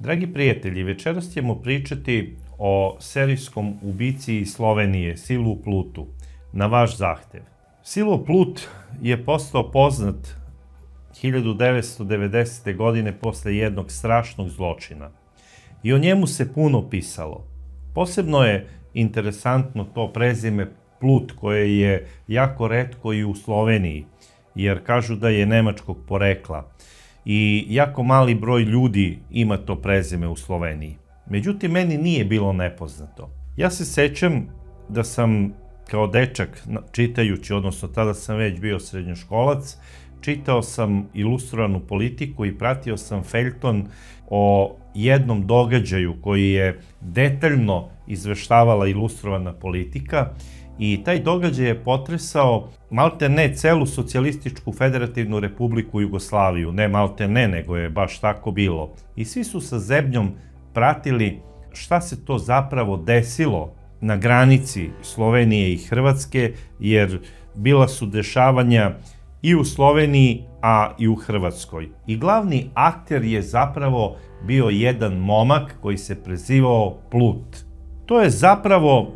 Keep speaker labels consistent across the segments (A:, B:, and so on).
A: Dragi prijatelji, večeras ćemo pričati o serijskom ubici iz Slovenije, Silu Plutu, na vaš zahtev. Silo Plut je postao poznat 1990. godine posle jednog strašnog zločina. I o njemu se puno pisalo. Posebno je interesantno to prezime Plut, koje je jako retko i u Sloveniji, jer kažu da je nemačkog porekla. I jako mali broj ljudi ima to prezime u Sloveniji. Međutim, meni nije bilo nepoznato. Ja se sećam da sam kao dečak čitajući, odnosno tada sam već bio srednjoškolac, čitao sam ilustrovanu politiku i pratio sam feljton o jednom događaju koji je detaljno izveštavala ilustrovana politika i taj događaj je potresao malte ne celu Socijalističku federativnu republiku Jugoslaviju, ne malte ne, nego je baš tako bilo. I svi su sa zebnjom pratili šta se to zapravo desilo na granici Slovenije i Hrvatske, jer bila su dešavanja i u Sloveniji, a i u Hrvatskoj. I glavni akter je zapravo bio jedan momak koji se prezivao Plut. To je zapravo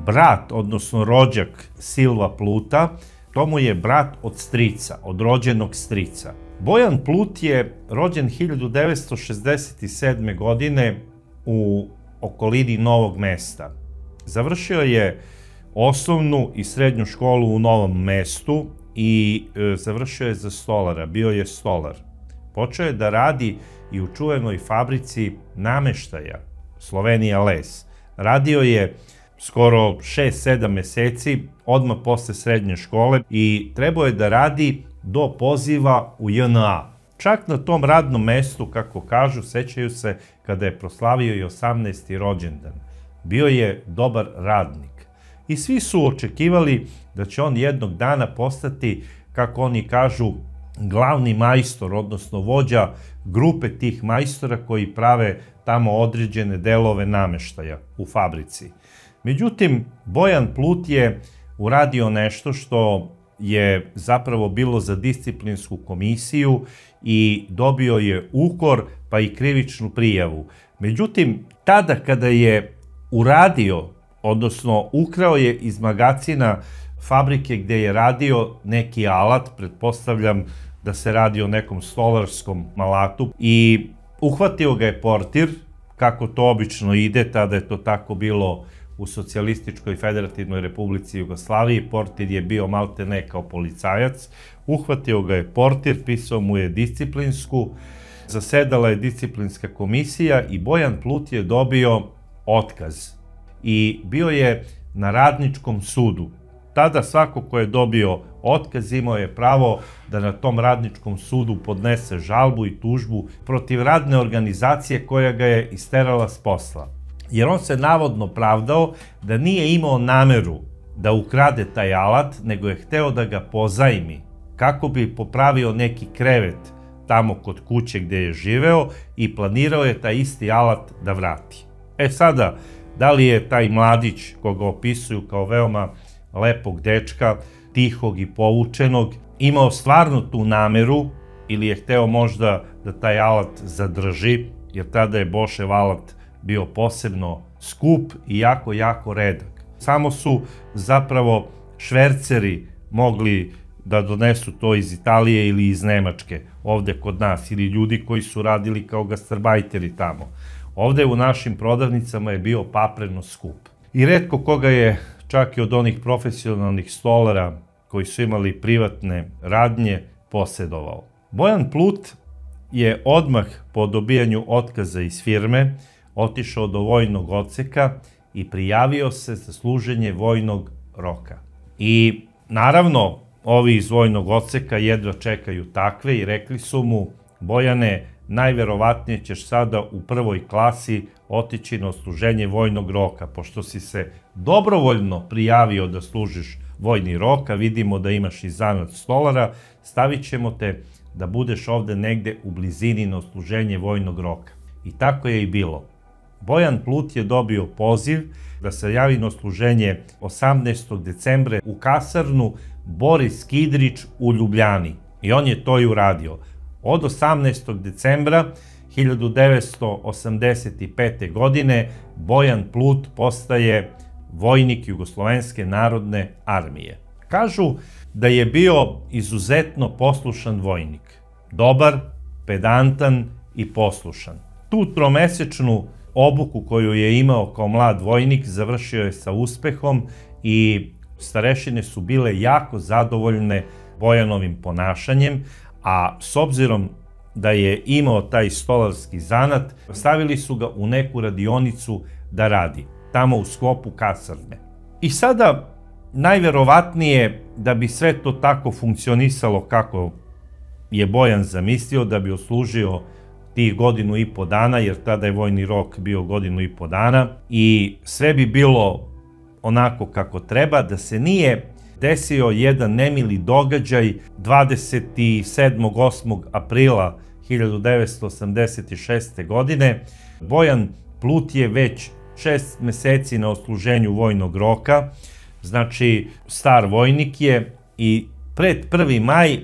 A: brat, odnosno rođak Silva Pluta, to mu je brat od strica, od rođenog strica. Bojan Plut je rođen 1967. godine u okolini Novog Mesta. Završio je osnovnu i srednju školu u Novom Mestu i završio je za stolara, bio je stolar. Počeo je da radi i u čuvenoj fabrici nameštaja Slovenija Les. Radio je skoro 6-7 meseci, odmah posle srednje škole i trebao je da radi do poziva u JNA. Čak na tom radnom mestu, kako kažu, sećaju se kada je proslavio i 18. rođendan. Bio je dobar radnik. I svi su očekivali da će on jednog dana postati, kako oni kažu, glavni majstor, odnosno vođa grupe tih majstora koji prave tamo određene delove nameštaja u fabrici. Međutim, Bojan Plut je uradio nešto što je zapravo bilo za disciplinsku komisiju i dobio je ukor pa i krivičnu prijavu. Međutim, tada kada je uradio, odnosno ukrao je iz magacina fabrike gde je radio neki alat, pretpostavljam da se radi o nekom stolarskom alatu, i uhvatio ga je portir, kako to obično ide, tada je to tako bilo u Socijalističkoj federativnoj republici Jugoslaviji. Portir je bio malte ne kao policajac, uhvatio ga je portir, pisao mu je disciplinsku, zasedala je disciplinska komisija i Bojan Plut je dobio otkaz i bio je na radničkom sudu. Tada svako ko je dobio otkaz imao je pravo da na tom radničkom sudu podnese žalbu i tužbu protiv radne organizacije koja ga je isterala s posla. Jer on se navodno pravdao da nije imao nameru da ukrade taj alat, nego je hteo da ga pozajmi, kako bi popravio neki krevet tamo kod kuće gde je živeo i planirao je taj isti alat da vrati. E sada, da li je taj mladić, koga opisuju kao veoma lepog dečka, tihog i povučenog, imao stvarno tu nameru ili je hteo možda da taj alat zadrži, jer tada je Bošev alat bio posebno skup i jako redak. Samo su zapravo šverceri mogli da donesu to iz Italije ili iz Nemačke, ovde kod nas, ili ljudi koji su radili kao gastarbajteri tamo. Ovde u našim prodavnicama je bio papreno skup. I retko koga je, čak i od onih profesionalnih stolara koji su imali privatne radnje, posedovao. Bojan Plut je odmah po dobijanju otkaza iz firme otišao do vojnog odseka i prijavio se za služenje vojnog roka. I naravno, ovi iz vojnog odseka jedva čekaju takve i rekli su mu: Bojane, najverovatnije ćeš sada u prvoj klasi otići na odsluženje vojnog roka, pošto si se dobrovoljno prijavio da služiš vojni rok, a vidimo da imaš i zanat stolara, stavit ćemo te da budeš ovde negde u blizini na odsluženje vojnog roka. I tako je i bilo. Bojan Plut je dobio poziv da se javi na odsluženje 18. decembra u kasarnu Boris Kidrić u Ljubljani. I on je to i uradio. Od 18. decembra 1985. godine Bojan Plut postaje vojnik Jugoslovenske narodne armije. Kažu da je bio izuzetno poslušan vojnik. Dobar, pedantan i poslušan. Tu tromesečnu obuku koju je imao kao mlad vojnik završio je sa uspehom i starešine su bile jako zadovoljne Bojanovim ponašanjem, a s obzirom da je imao taj stolarski zanat, stavili su ga u neku radionicu da radi, tamo u sklopu kasarne. I sada, najverovatnije da bi sve to tako funkcionisalo kako je Bojan zamislio, da bi odslužio tih 1,5 godina, jer tada je vojni rok bio 1,5 godina, i sve bi bilo onako kako treba, da se nije desio jedan nemili događaj 27. 8. aprila 1986. godine. Bojan Plut je već 6 meseci na odsluženju vojnog roka, znači star vojnik je, i pred 1. maj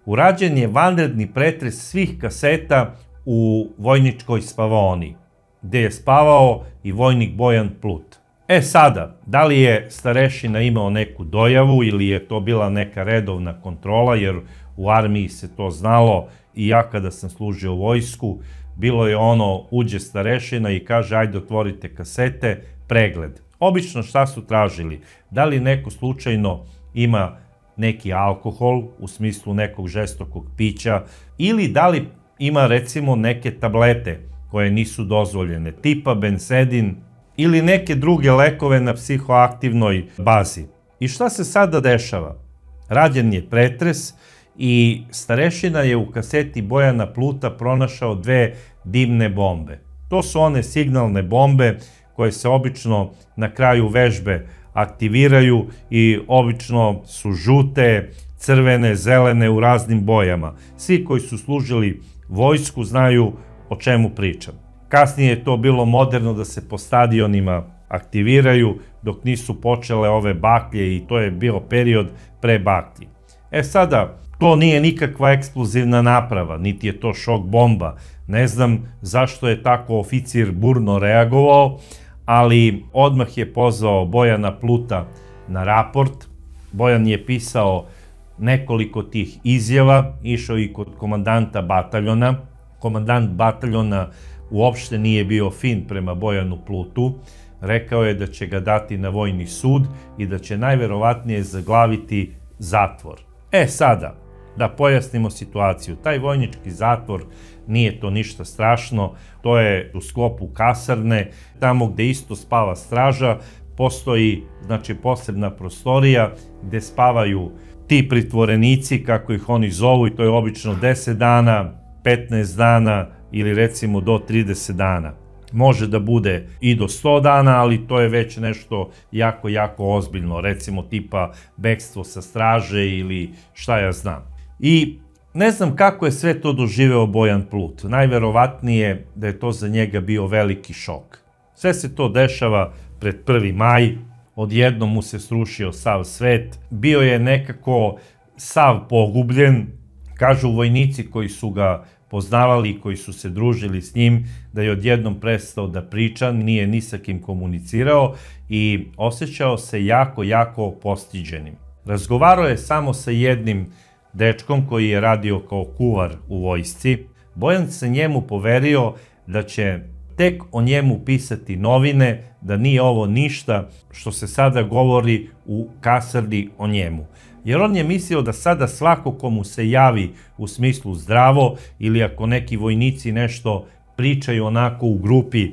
A: urađen je vanredni pretres svih kaseta u vojničkoj spavaoni, gde je spavao i vojnik Bojan Plut. Sada, da li je starešina imao neku dojavu ili je to bila neka redovna kontrola, jer u armiji se to znalo, i ja kada sam služio vojsku, bilo je ono, uđe starešina i kaže ajde otvorite kasete, pregled. Obično šta su tražili? Da li neko slučajno ima neki alkohol, u smislu nekog žestokog pića, ili da li ima recimo neke tablete koje nisu dozvoljene, tipa bensedin, ili neke druge lekove na psihoaktivnoj bazi. I šta se sada dešava? Rađen je pretres i starešina je u kaseti Bojana Pluta pronašao 2 dimne bombe. To su one signalne bombe koje se obično na kraju vežbe aktiviraju i obično su žute, crvene, zelene, u raznim bojama. Svi koji su služili vojsku znaju o čemu pričam. Kasnije je to bilo moderno da se po stadionima aktiviraju dok nisu počele ove baklje, i to je bio period pre baklji. Sada, to nije nikakva eksplozivna naprava, niti je to šok bomba. Ne znam zašto je tako oficir burno reagovao, ali odmah je pozvao Bojana Pluta na raport. Bojan je pisao nekoliko tih izjava, išao i kod komandanta bataljona. Komandant bataljona uopšte nije bio fin prema Bojanu Plutu. Rekao je da će ga dati na vojni sud i da će najverovatnije zaglaviti zatvor. Sada, da pojasnimo situaciju. Taj vojnički zatvor nije to ništa strašno, to je u sklopu kasarne, tamo gde isto spava straža, postoji, znači, posebna prostorija gde spavaju ti pritvorenici, kako ih oni zovu, i to je obično 10 dana, 15 dana ili recimo do 30 dana. Može da bude i do 100 dana, ali to je već nešto jako, jako ozbiljno, recimo tipa bekstvo sa straže ili šta ja znam. I ne znam kako je sve to doživeo Bojan Plut. Najverovatnije da je to za njega bio veliki šok. Sve se to dešava pred 1. maj, odjednom mu se srušio sav svet, bio je nekako sav pogubljen. Kažu vojnici koji su ga poznavali i koji su se družili s njim da je odjednom prestao da priča, nije ni sa kim komunicirao i osjećao se jako, jako postiđenim. Razgovarao je samo sa jednim dečkom koji je radio kao kuvar u vojsci. Bojan se njemu poverio da će tek o njemu pisati novine, da nije ovo ništa što se sada govori u kasarni o njemu. Jer on je mislio da sada svako ko mu se javi u smislu zdravo, ili ako neki vojnici nešto pričaju onako u grupi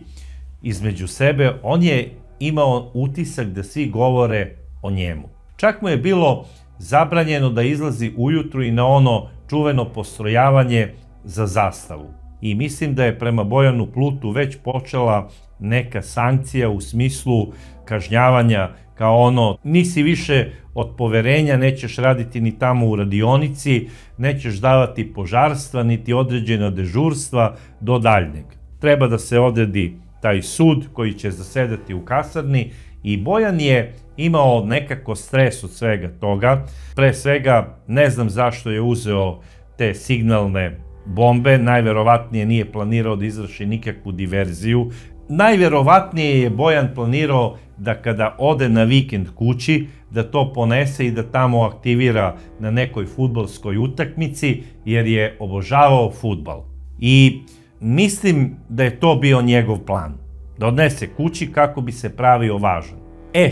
A: između sebe, on je imao utisak da svi govore o njemu. Čak mu je bilo zabranjeno da izlazi ujutru i na ono čuveno postrojavanje za zastavu. I mislim da je prema Bojanu Plutu već počela neka sankcija u smislu kažnjavanja, kao ono, nisi više od poverenja, nećeš raditi ni tamo u radionici, nećeš davati požarstva, niti određena dežurstva do daljnjeg. Treba da se odredi taj sud koji će zasedati u kasarni i Bojan je imao nekako stres od svega toga. Pre svega, ne znam zašto je uzeo te signalne bombe, najverovatnije nije planirao da izvrši nikakvu diverziju. Najverovatnije je Bojan planirao da kada ode na vikend kući, da to ponese i da tamo aktivira na nekoj fudbalskoj utakmici, jer je obožavao fudbal. I mislim da je to bio njegov plan, da odnese kući kako bi se pravio važan.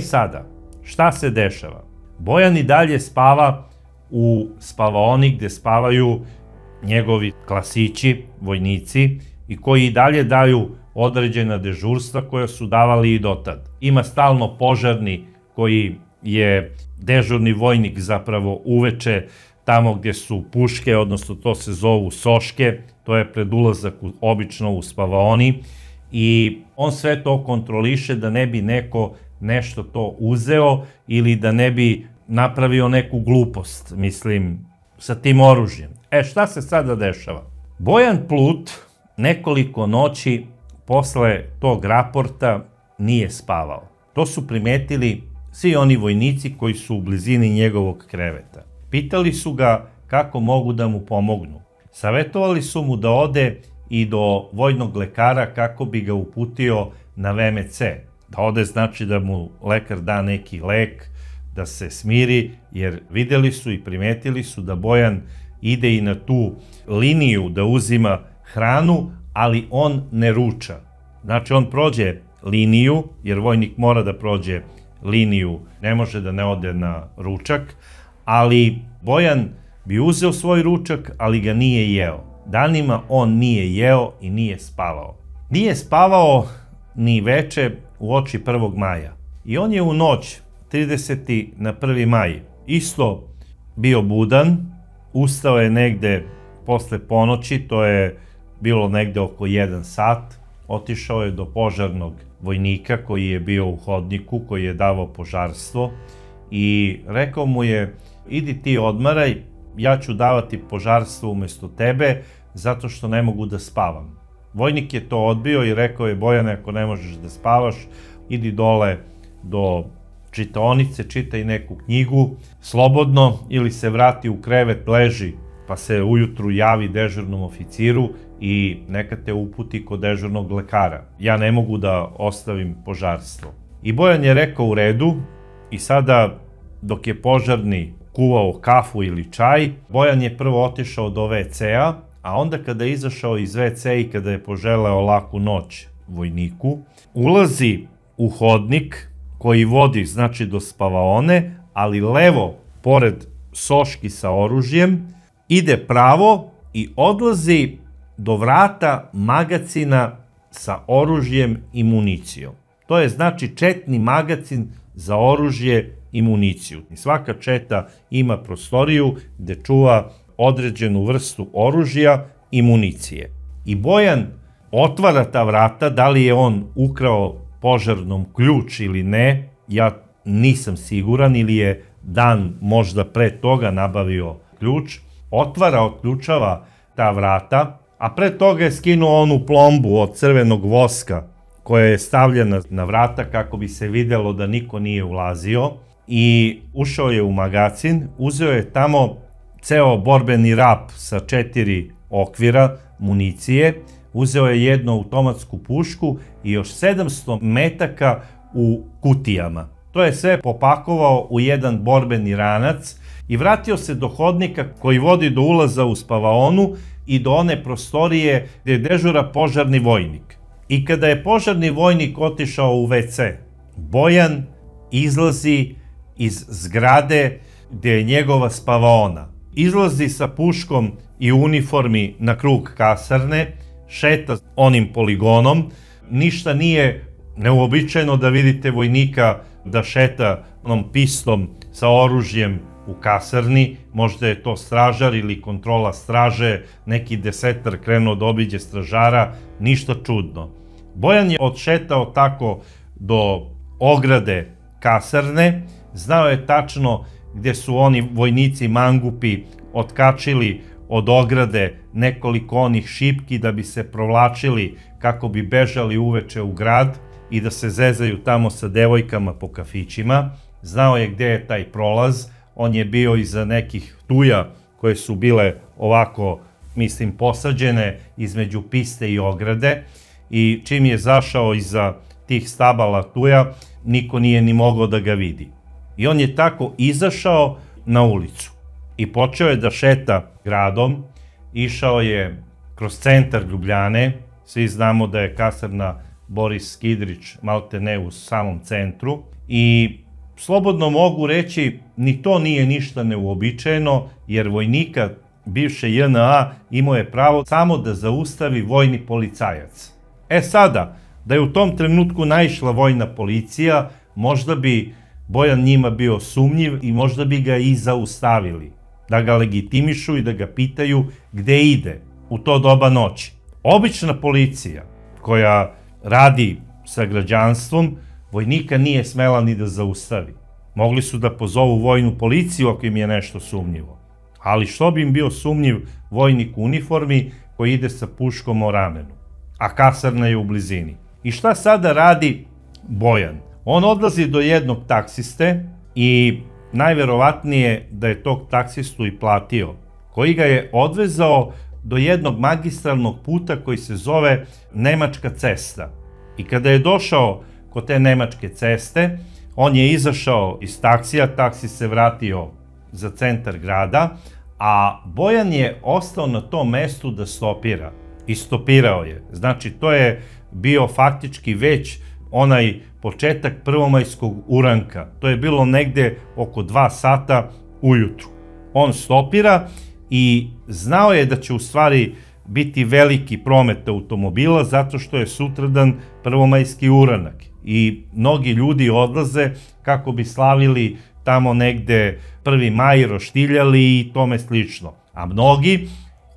A: Sada, šta se dešava? Bojan i dalje spava u spavaoni gde spavaju njegovi klasići, vojnici, i koji i dalje daju određena dežurstva koja su davali i dotad. Ima stalno požarni koji je dežurni vojnik zapravo uveče tamo gdje su puške, odnosno to se zovu soške, to je pred ulazak obično u spavaoni, i on sve to kontroliše da ne bi neko nešto to uzeo ili da ne bi napravio neku glupost, mislim, sa tim oružjem. Šta se sada dešava? Bojan Plut nekoliko noći posle tog raporta nije spavao. To su primetili svi oni vojnici koji su u blizini njegovog kreveta. Pitali su ga kako mogu da mu pomognu. Savetovali su mu da ode i do vojnog lekara kako bi ga uputio na VMC. Da ode znači da mu lekar da neki lek, da se smiri, jer videli su i primetili su da Bojan ide i na tu liniju da uzima hranu, ali on ne ruča. Znači on prođe liniju, jer vojnik mora da prođe liniju, ne može da ne ode na ručak, ali Bojan bi uzeo svoj ručak, ali ga nije jeo. Danima on nije jeo i nije spavao. Nije spavao ni veče uoči 1. maja. I on je u noć 30. na 1. maj isto bio budan, ustao je negde posle ponoći, to je bilo negde oko 1 sat, otišao je do požarnog vojnika koji je bio u hodniku, koji je davao požarstvo, i rekao mu je: idi ti odmaraj, ja ću davati požarstvo umesto tebe, zato što ne mogu da spavam. Vojnik je to odbio i rekao je: Bojane, ako ne možeš da spavaš, idi dole do čitaonice, čitaj neku knjigu slobodno, ili se vrati u krevet, leži, pa se ujutru javi dežurnom oficiru i neka te uputi kod dežurnog lekara. Ja ne mogu da ostavim požarstvo. I Bojan je rekao: u redu. I sada, dok je požarni kuvao kafu ili čaj, Bojan je prvo otišao do WC-a, a onda kada je izašao iz WC i kada je poželeo laku noć vojniku, ulazi u hodnik koji vodi, znači, do spavaone, ali levo, pored soški sa oružjem, ide pravo i odlazi do vrata magacina sa oružjem i municijom. To je, znači, četni magacin za oružje i municiju. I svaka četa ima prostoriju gde čuva određenu vrstu oružja i municije. I Bojan otvara ta vrata, da li je on ukrao požarnom ključ ili ne, ja nisam siguran, ili je dan možda pre toga nabavio ključ, otvara, otključava ta vrata, a pre toga je skinuo onu plombu od crvenog voska koja je stavljena na vrata kako bi se videlo da niko nije ulazio, i ušao je u magacin, uzeo je tamo ceo borbeni rap sa 4 okvira municije, uzeo je jednu automatsku pušku i još 700 metaka u kutijama. To je sve popakovao u jedan borbeni ranac i vratio se do hodnika koji vodi do ulaza u spavaonu i do one prostorije gde dežura požarni vojnik. I kada je požarni vojnik otišao u WC, Bojan izlazi iz zgrade gde je njegova spavaona. Izlazi sa puškom i uniformi na krug kasarne, šeta onim poligonom. Ništa nije neuobičajeno da vidite vojnika da šeta onom pistom sa oružjem u kasarni. Možda je to stražar ili kontrola straže, neki desetar krenuo da obiđe stražara, ništa čudno. Bojan je odšetao tako do ograde kasarne, znao je tačno gde su oni vojnici mangupi otkačili od ograde nekoliko onih šipki da bi se provlačili kako bi bežali uveče u grad i da se zezaju tamo sa devojkama po kafićima. Znao je gde je taj prolaz, on je bio iza nekih tuja koje su bile ovako mislim, posađene između piste i ograde i čim je zašao iza tih stabala tuja, niko nije ni mogao da ga vidi. I on je tako izašao na ulicu i počeo je da šeta gradom, išao je kroz centar Ljubljane, svi znamo da je kasarna Boris Skidrić maltene u samom centru i slobodno mogu reći, ni to nije ništa neuobičajeno, jer vojnika bivše JNA imao je pravo samo da zaustavi vojni policajac. E sada, da je u tom trenutku naišla vojna policija, možda bi Bojan njima bio sumnjiv i možda bi ga i zaustavili, da ga legitimišu i da ga pitaju gde ide u to doba noći. Obična policija koja radi sa građanstvom, vojnika nije smela ni da zaustavi. Mogli su da pozovu vojnu policiju ako im je nešto sumnjivo. Ali što bi im bio sumnjiv vojnik u uniformi koji ide sa puškom o ramenu, a kasarna je u blizini. I šta sada radi Bojan? On odlazi do jednog taksiste i najverovatnije da je tog taksistu i platio, koji ga je odvezao do jednog magistralnog puta koji se zove Nemačka cesta. I kada je došao kod te Nemačke ceste, on je izašao iz taksija, taksi se vratio za centar grada, a Bojan je ostao na tom mestu da stopira. I stopirao je. Znači, to je bio faktički već onaj početak prvomajskog uranka. To je bilo negde oko 2 sata ujutru. On stopira i znao je da će u stvari biti veliki promet automobila zato što je sutradan prvomajski uranak. I mnogi ljudi odlaze kako bi slavili tamo negde 1. maj, roštiljali i tome slično. A mnogi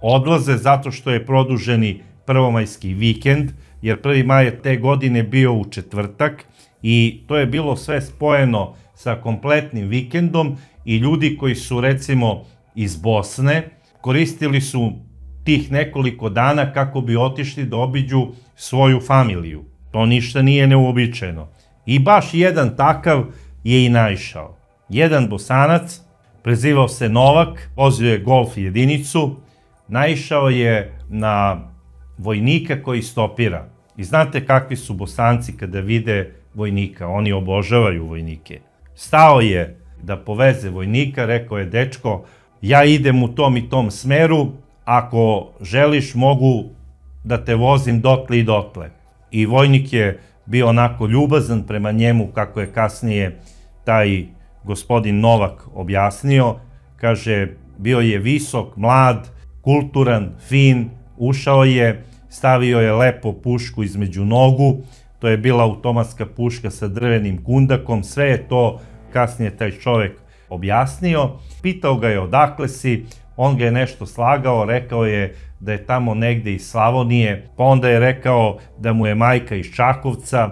A: odlaze zato što je produženi prvomajski vikend, jer 1. maj je te godine bio u četvrtak i to je bilo sve spojeno sa kompletnim vikendom i ljudi koji su recimo iz Bosne koristili su tih nekoliko dana kako bi otišli da obiđu svoju familiju. To ništa nije neuobičajeno. I baš jedan takav je i naišao. Jedan Bosanac, prezivao se Novak, vozio je Golf jedinicu, naišao je na vojnika koji stopira. I znate kakvi su Bosanci kada vide vojnika, oni obožavaju vojnike. Stao je da poveze vojnika, rekao je: dečko, ja idem u tom i tom smeru, ako želiš mogu da te vozim dotle i dotle. I vojnik je bio onako ljubazan prema njemu, kako je kasnije taj gospodin Novak objasnio. Kaže, bio je visok, mlad, kulturan, fin, ušao je, stavio je lepo pušku između nogu, to je bila automatska puška sa drvenim kundakom, sve je to kasnije taj čovek objasnio. Pitao ga je odakle si, on ga je nešto slagao, rekao je da je tamo negde iz Slavonije, pa onda je rekao da mu je majka iz Čakovca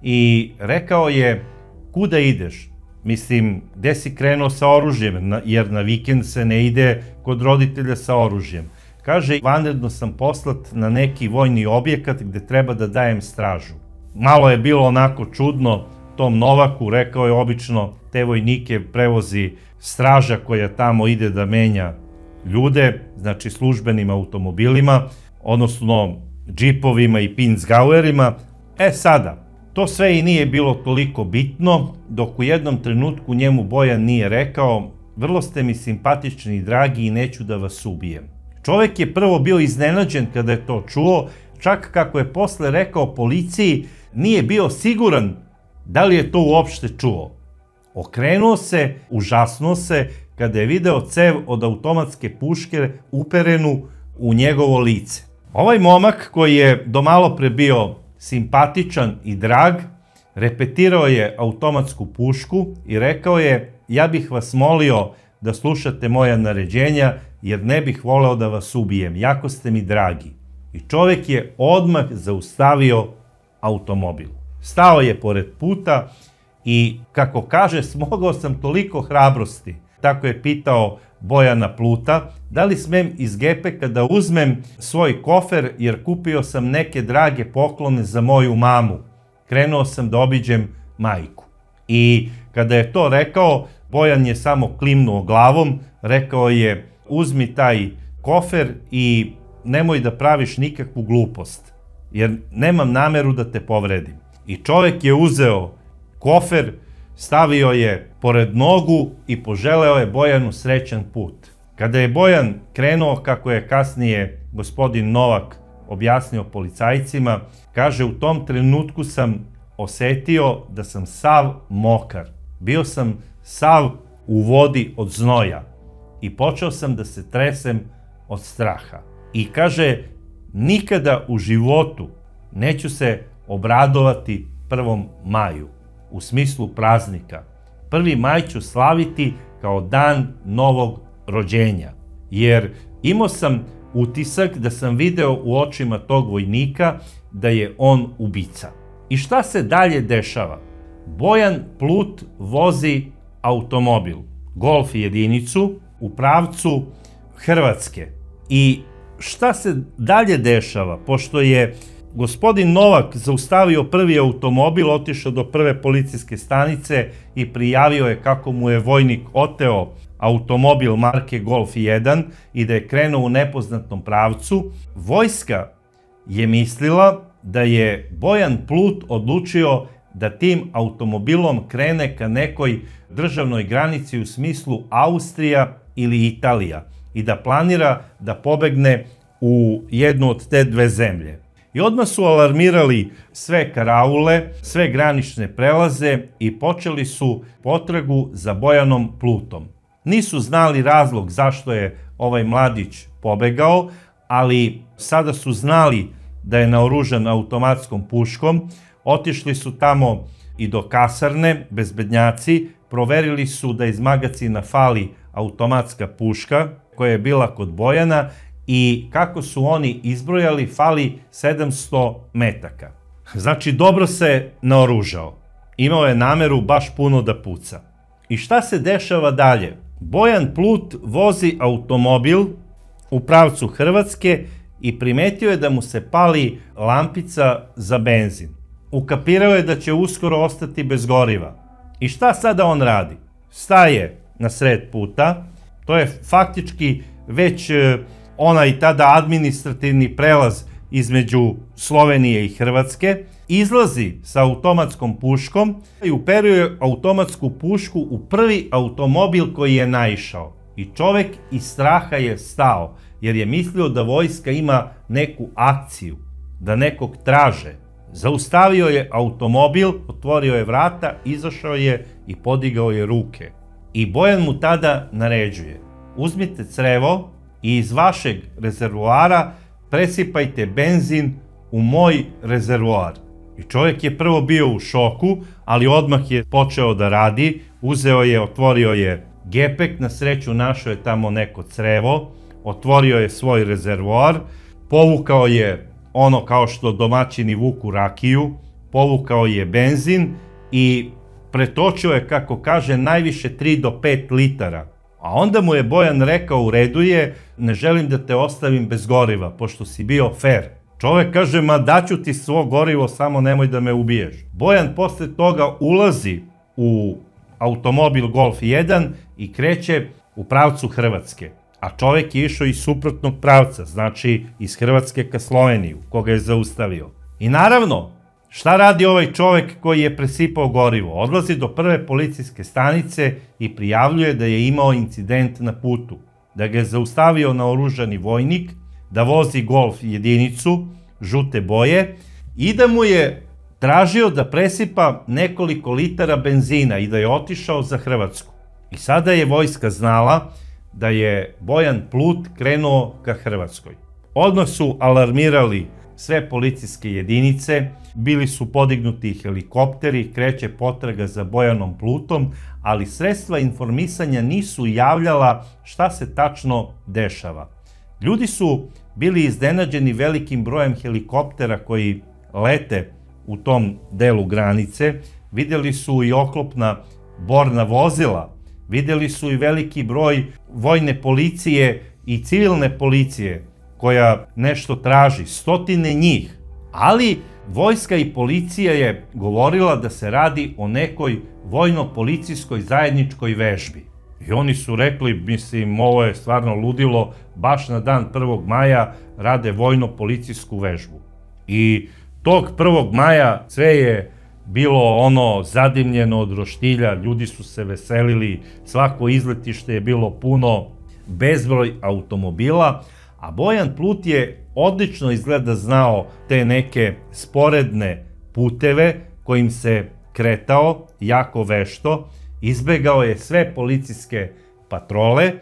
A: i rekao je: kuda ideš? Mislim, gde si krenuo sa oružjem, jer na vikend se ne ide kod roditelja sa oružjem. Kaže, vanredno sam poslat na neki vojni objekat gde treba da dajem stražu. Malo je bilo onako čudno tom Novaku, rekao je obično te vojnike prevozi straža koja tamo ide da menja ljude, znači službenim automobilima, odnosno džipovima i Pinzgauerima. E sada, to sve i nije bilo toliko bitno, dok u jednom trenutku njemu Bojan nije rekao: vrlo ste mi simpatični i dragi i neću da vas ubijem. Čovek je prvo bio iznenađen kada je to čuo, čak kako je posle rekao policiji, nije bio siguran da li je to uopšte čuo. Okrenuo se, užasnuo se kada je video cev od automatske puške uperenu u njegovo lice. Ovaj momak, koji je do malo pre bio simpatičan i drag, repetirao je automatsku pušku i rekao je: ja bih vas molio da slušate moja naređenja, jer ne bih voleo da vas ubijem, jako ste mi dragi. I čovek je odmah zaustavio automobil. Stao je pored puta i, kako kaže, smogao sam toliko hrabrosti. Tako je pitao Bojana Pluta: da li smem iz gepeka da uzmem svoj kofer, jer kupio sam neke drage poklone za moju mamu. Krenuo sam da obiđem majku. I kada je to rekao, Bojan je samo klimnuo glavom, rekao je: uzmi taj kofer i nemoj da praviš nikakvu glupost, jer nemam nameru da te povredim. I čovek je uzeo kofer, stavio je pored nogu i poželeo je Bojanu srećan put. Kada je Bojan krenuo, kako je kasnije gospodin Novak objasnio policajcima, kaže, u tom trenutku sam osetio da sam sav mokar. Bio sam sav u vodi od znoja i počeo sam da se tresem od straha. I kaže, nikada u životu neću se obradovati 1. maju, u smislu praznika. 1. maj ću slaviti kao dan novog rođenja, jer imao sam utisak da sam video u očima tog vojnika da je on ubica. I šta se dalje dešava? Bojan Plut vozi automobil, Golf jedinicu, u pravcu Hrvatske. I šta se dalje dešava? Pošto je gospodin Novak zaustavio prvi automobil, otišao do prve policijske stanice i prijavio je kako mu je vojnik oteo automobil marke Golf 1 i da je krenuo u nepoznatom pravcu, vojska je mislila da je Bojan Plut odlučio da tim automobilom krene ka nekoj državnoj granici u smislu Austrija ili Italija i da planira da pobegne u jednu od te dve zemlje. I odmah su alarmirali sve karaule, sve granične prelaze i počeli su potragu za Bojanom Plutom. Nisu znali razlog zašto je ovaj mladić pobegao, ali sada su znali da je naoružan automatskom puškom. Otišli su tamo i do kasarne, bezbednjaci, proverili su da iz magacina fali automatska puška koja je bila kod Bojana i kako su oni izbrojali, fali 700 metaka. Znači, dobro se naoružao. Imao je nameru baš puno da puca. I šta se dešava dalje? Bojan Plut vozi automobil u pravcu Hrvatske i primetio je da mu se pali lampica za benzin. Ukapirao je da će uskoro ostati bez goriva. I šta sada on radi? Staje na sred puta, to je faktički već onaj tada administrativni prelaz između Slovenije i Hrvatske, izlazi sa automatskom puškom i uperio je automatsku pušku u prvi automobil koji je naišao. I čovek iz straha je stao, jer je mislio da vojska ima neku akciju, da nekog traže. Zaustavio je automobil, otvorio je vrata, izašao je i podigao je ruke. I Bojan mu tada naređuje: uzmite crevo i iz vašeg rezervoara presipajte benzin u moj rezervoar. I čovjek je prvo bio u šoku, ali odmah je počeo da radi. Uzeo je, otvorio je gepek, na sreću našao je tamo neko crevo, otvorio je svoj rezervoar, povukao je ono kao što domaćini vuku rakiju, povukao je benzin i pretočio je, kako kaže, najviše 3 do 5 litara. A onda mu je Bojan rekao: u redu je, ne želim da te ostavim bez goriva, pošto si bio fer. Čovek kaže: ma daću ti svo gorivo, samo nemoj da me ubiješ. Bojan posle toga ulazi u automobil Golf 1 i kreće u pravcu Hrvatske. A čovek je išao iz suprotnog pravca, znači iz Hrvatske ka Sloveniju, koga je zaustavio. I naravno, šta radi ovaj čovek koji je presipao gorivo? Odlazi do prve policijske stanice i prijavljuje da je imao incident na putu, da ga je zaustavio naoružani vojnik, da vozi Golf jedinicu žute boje i da mu je tražio da presipa nekoliko litara benzina i da je otišao za Hrvatsku. I sada je vojska znala da je Bojan Plut krenuo ka Hrvatskoj. Odmah su alarmirali sve policijske jedinice, bili su podignuti helikopteri, kreće potraga za Bojanom Plutom, ali sredstva informisanja nisu javljala šta se tačno dešava. Ljudi su bili iznenađeni velikim brojem helikoptera koji lete u tom delu granice, vidjeli su i oklopna borna vozila, vidjeli su i veliki broj vojne policije i civilne policije koja nešto traži, stotine njih. Ali vojska i policija je govorila da se radi o nekoj vojno-policijskoj zajedničkoj vežbi. I oni su rekli, mislim, ovo je stvarno ludilo, baš na dan 1. maja rade vojno-policijsku vežbu. I tog 1. maja sve je bilo ono zadimljeno od roštilja, ljudi su se veselili, svako izletište je bilo puno, bezbroj automobila, a Bojan Plut je odlično izgleda znao te neke sporedne puteve kojim se kretao jako vešto, izbegao je sve policijske patrole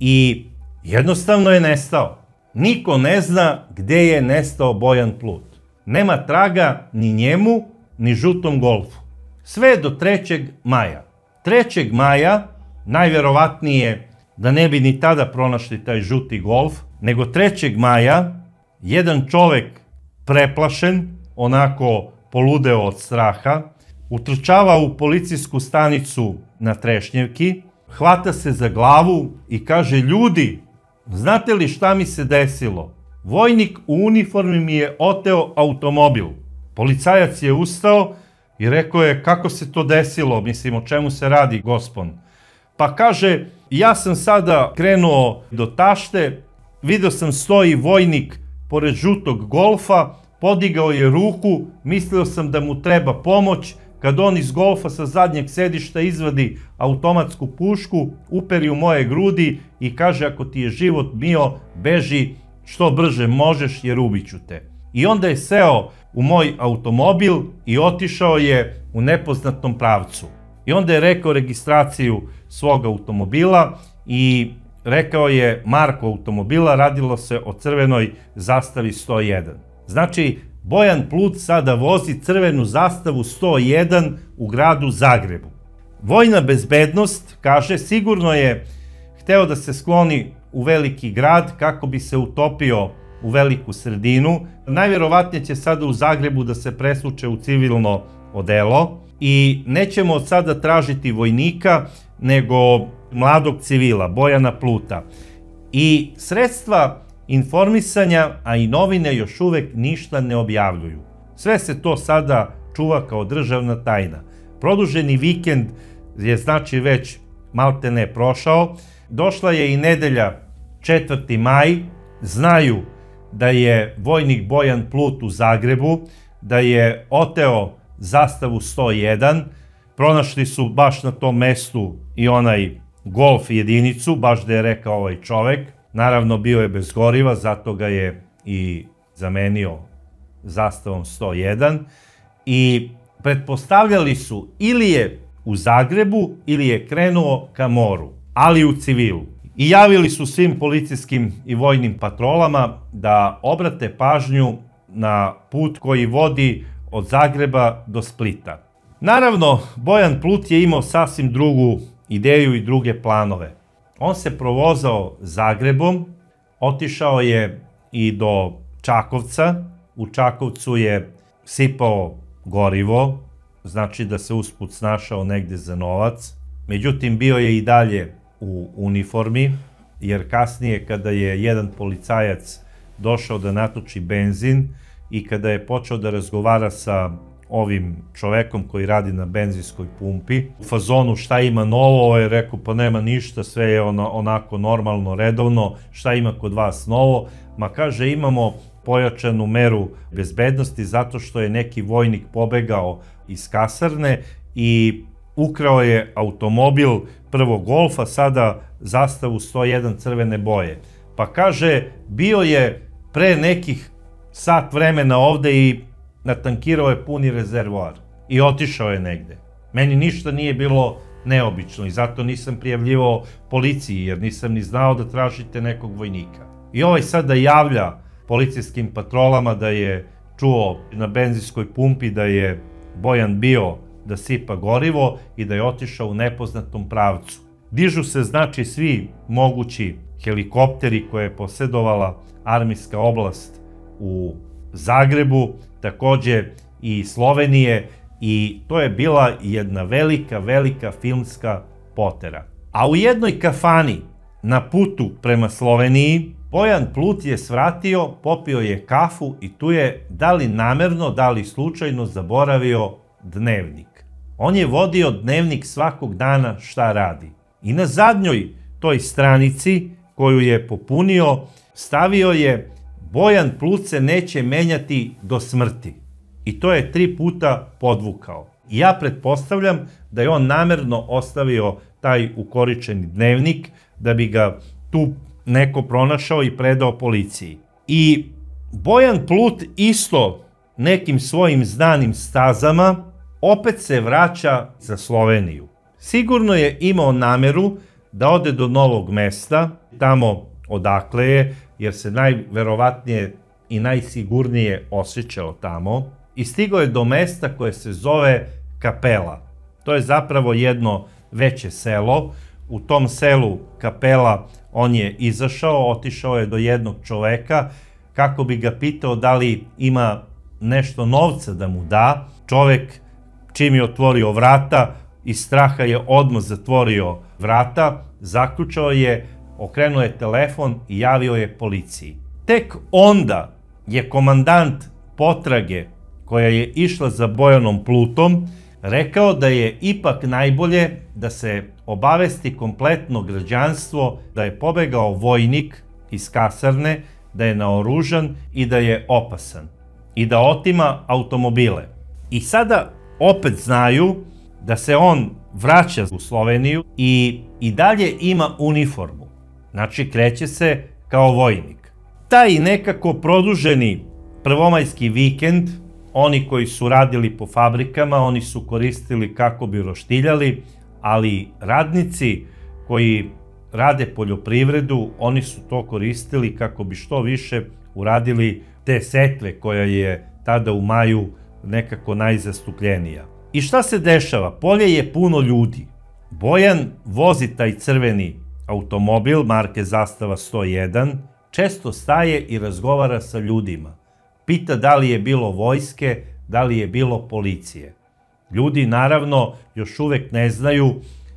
A: i jednostavno je nestao. Niko ne zna gde je nestao Bojan Plut. Nema traga ni njemu, ni žutom golfu. Sve do 3. maja. 3. maja, najverovatnije da ne bi ni tada pronašli taj žuti golf, nego 3. maja jedan čovek preplašen, onako poludeo od straha, utrčava u policijsku stanicu na Trešnjevki, hvata se za glavu i kaže: ljudi, znate li šta mi se desilo? Vojnik u uniformi mi je oteo automobil. Policajac je ustao i rekao je: kako se to desilo, mislim, o čemu se radi, gospon? Pa kaže: ja sam sada krenuo do tašte, vidio sam stoji vojnik pored žutog golfa, podigao je ruku, mislio sam da mu treba pomoć, kad on iz golfa sa zadnjeg sedišta izvadi automatsku pušku, uperi u moje grudi i kaže: ako ti je život mio, beži što brže možeš jer ubiću te. I onda je seo u moj automobil i otišao je u nepoznatom pravcu. I onda je rekao registraciju svog automobila i rekao je marku automobila, radilo se o crvenoj zastavi 101. Znači, Bojan Plut sada vozi crvenu zastavu 101 u gradu Zagrebu. Vojna bezbednost, kaže, sigurno je hteo da se skloni u veliki grad kako bi se utopio u veliku sredinu. Najvjerovatnije će sada u Zagrebu da se presluče u civilno odelo i nećemo od sada tražiti vojnika, nego mladog civila, Bojana Pluta. I sredstva informisanja, a i novine još uvek ništa ne objavljuju. Sve se to sada čuva kao državna tajna. Produženi vikend je znači već maltene prošao. Došla je i nedelja 4. maj. Znaju da je vojnik Bojan Plut u Zagrebu, da je oteo zastavu 101. Pronašli su baš na tom mestu i onaj golf jedinicu, baš da je rekao ovaj čovek. Naravno, bio je bez goriva, zato ga je i zamenio zastavom 101. I pretpostavljali su ili je u Zagrebu ili je krenuo ka moru, ali u civilu. I javili su svim policijskim i vojnim patrolama da obrate pažnju na put koji vodi od Zagreba do Splita. Naravno, Bojan Plut je imao sasvim drugu ideju i druge planove. On se provozao Zagrebom, otišao je i do Čakovca. U Čakovcu je sipao gorivo, znači da se usput snašao negde za novac. Međutim, bio je i dalje u uniformi, jer kasnije kada je jedan policajac došao da natoči benzin i kada je počeo da razgovara sa ovim čovekom koji radi na benzinskoj pumpi, u fazonu šta ima novo, je rekao pa nema ništa, sve je onako normalno, redovno, šta ima kod vas novo? Ma kaže, imamo pojačanu meru bezbednosti zato što je neki vojnik pobegao iz kasarne i ukrao je automobil prvog golfa, sada zastavu 101 crvene boje. Pa kaže, bio je pre nekih sat vremena ovde i natankirao je puni rezervoar i otišao je negde. Meni ništa nije bilo neobično i zato nisam prijavljivao policiji, jer nisam ni znao da tražite nekog vojnika. I ovaj sada javlja policijskim patrolama da je čuo na benzinskoj pumpi da je Bojan bio da sipa gorivo i da je otišao u nepoznatom pravcu. Dižu se znači svi mogući helikopteri koje je posjedovala armijska oblast u Zagrebu, takođe i Slovenije, i to je bila jedna velika filmska potera. A u jednoj kafani na putu prema Sloveniji Bojan Plut je svratio, popio je kafu i tu je, da li namerno, da li slučajno, zaboravio dnevnik. On je vodio dnevnik svakog dana šta radi. I na zadnjoj toj stranici koju je popunio stavio je: Bojan Plut se neće menjati do smrti. I to je 3 puta podvukao. I ja pretpostavljam da je on namerno ostavio taj ukoričeni dnevnik da bi ga tu neko pronašao i predao policiji. I Bojan Plut isto nekim svojim znanim stazama opet se vraća za Sloveniju. Sigurno je imao nameru da ode do Novog Mesta, tamo odakle je, jer se najverovatnije i najsigurnije osjećao tamo, i stigao je do mesta koje se zove Kapela. To je zapravo jedno veće selo. U tom selu Kapela on je izašao, otišao je do jednog čoveka kako bi ga pitao da li ima nešto novca da mu da. Čovek, čim je otvorio vrata, iz straha je odmah zatvorio vrata, zaključao je, okrenuo je telefon i javio je policiji. Tek onda je komandant potrage koja je išla za Bojanom Plutom rekao da je ipak najbolje da se obavesti kompletno građanstvo da je pobegao vojnik iz kasarne, da je naoružan i da je opasan i da otima automobile. I sada opet znaju da se on vraća u Sloveniju i dalje ima uniformu. Znači, kreće se kao vojnik. Taj nekako produženi prvomajski vikend, oni koji su radili po fabrikama, oni su koristili kako bi roštiljali, ali radnici koji rade poljoprivredu, oni su to koristili kako bi što više uradili te setve koja je tada u maju nekako najzastupljenija. I šta se dešava? Polje je puno ljudi. Bojan vozi taj crveni automobil marke Zastava 101, često staje i razgovara sa ljudima. Pita da li je bilo vojske, da li je bilo policije. Ljudi naravno još uvek ne znaju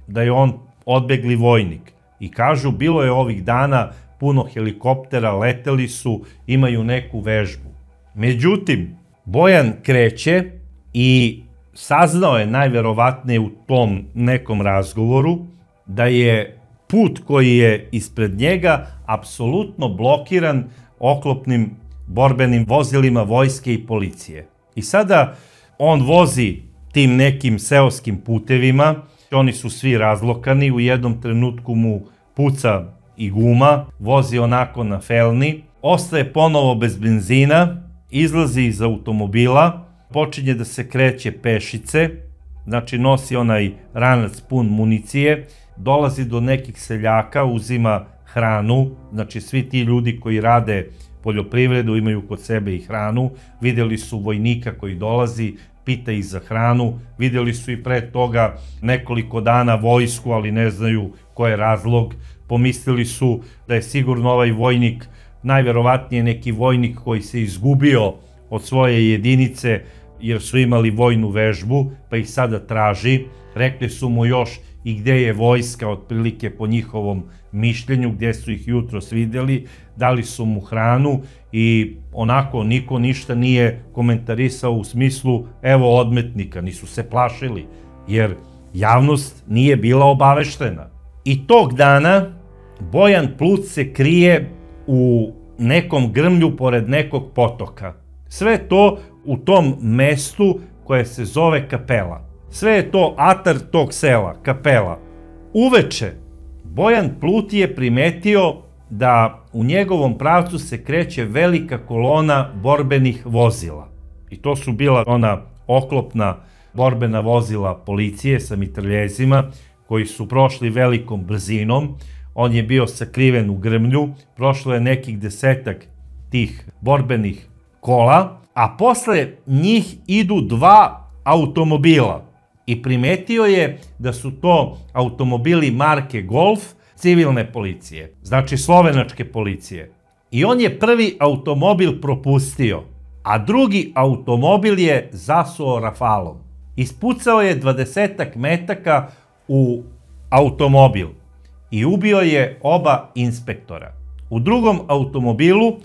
A: da je on odbegli vojnik. I kažu, bilo je ovih dana puno helikoptera, leteli su, imaju neku vežbu. Međutim, Bojan kreće i saznao je najverovatnije u tom nekom razgovoru da je put koji je ispred njega apsolutno blokiran oklopnim borbenim vozilima vojske i policije. I sada on vozi tim nekim seoskim putevima, oni su svi razlokani, u jednom trenutku mu puca i guma, vozi onako na felni, ostaje ponovo bez benzina, izlazi iz automobila, počinje da se kreće pešice, znači nosi onaj ranac pun municije, dolazi do nekih seljaka, uzima hranu, znači svi ti ljudi koji rade poljoprivredu imaju kod sebe i hranu, videli su vojnika koji dolazi, pita ih za hranu, videli su i pre toga nekoliko dana vojsku, ali ne znaju ko je razlog, pomislili su da je sigurno ovaj vojnik najverovatnije neki vojnik koji se izgubio od svoje jedinice jer su imali vojnu vežbu, pa ih sada traži. Rekli su mu još i gde je vojska, otprilike po njihovom mišljenju, gde su ih jutros videli, dali su mu hranu i onako niko ništa nije komentarisao u smislu evo odmetnika, nisu se plašili, jer javnost nije bila obaveštena. I tog dana Bojan Plut se krije u nekom grmlju pored nekog potoka. Sve to u tom mestu koje se zove Kapela. Sve je to atar tog sela, Kapela. Uveče Bojan Plut je primetio da u njegovom pravcu se kreće velika kolona borbenih vozila. I to su bila ona oklopna borbena vozila policije sa mitraljezima koji su prošli velikom brzinom. On je bio sakriven u grmlju, prošlo je nekih 10-ak tih borbenih kola, a posle njih idu 2 automobila. I primetio je da su to automobili marke Golf civilne policije, znači slovenačke policije. I on je prvi automobil propustio, a drugi automobil je zasuo rafalom. Ispucao je 20-ak metaka u automobil i ubio je oba inspektora. U drugom automobilu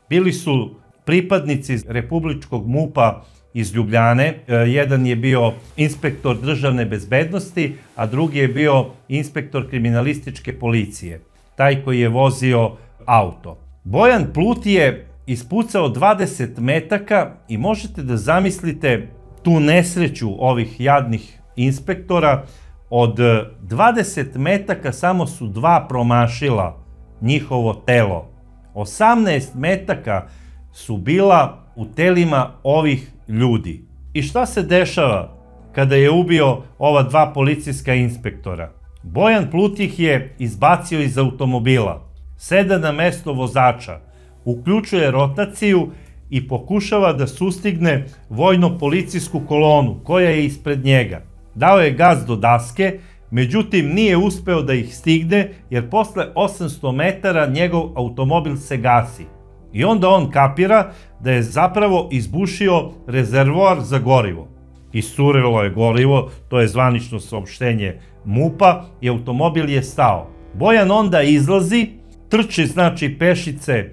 A: bili su pripadnici republičkog MUP-a iz Ljubljane. Jedan je bio inspektor državne bezbednosti, a drugi je bio inspektor kriminalističke policije, taj koji je vozio auto. Bojan Plut je ispucao 20 metaka i možete da zamislite tu nesreću ovih jadnih inspektora. Od 20 metaka samo su 2 promašila njihovo telo. 18 metaka su bila u telima ovih ljudi. I šta se dešava kada je ubio ova 2 policijska inspektora? Bojan Plut ih je izbacio iz automobila, seda na mesto vozača, uključuje rotaciju i pokušava da sustigne vojno-policijsku kolonu koja je ispred njega. Dao je gas do daske, međutim nije uspeo da ih stigne jer posle 800 metara njegov automobil se gasi. I onda on kapira da je zapravo izbušio rezervoar za gorivo. Iscurilo je gorivo, to je zvanično saopštenje MUP-a i automobil je stao. Bojan onda izlazi, trči znači pešice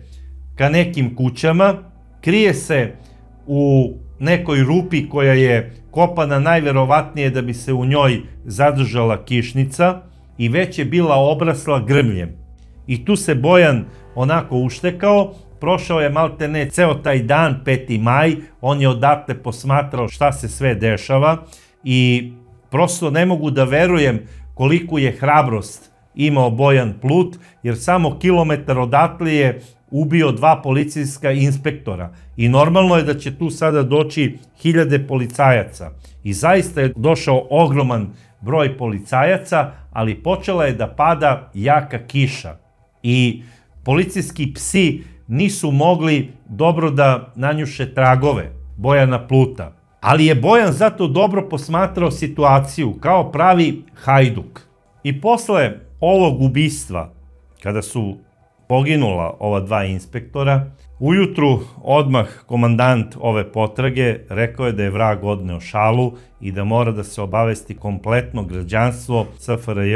A: ka nekim kućama, krije se u nekoj rupi koja je kopana najverovatnije da bi se u njoj zadržala kišnica i već je bila obrasla grmljem. I tu se Bojan onako uštekao, prošao je maltene ceo taj dan, 5. maj, on je odatle posmatrao šta se sve dešava i prosto ne mogu da verujem koliku je hrabrost imao Bojan Plut, jer samo kilometar odatle je ubio 2 policijska inspektora i normalno je da će tu sada doći hiljade policajaca. I zaista je došao ogroman broj policajaca, ali počela je da pada jaka kiša i policijski psi nisu mogli dobro da nanjuše tragove Bojana Pluta. Ali je Bojan zato dobro posmatrao situaciju kao pravi hajduk. I posle ovog ubistva, kada su poginula ova 2 inspektora, ujutru odmah komandant ove potrage rekao je da je vrag odneo šalu i da mora da se obavesti kompletno građanstvo SFRJ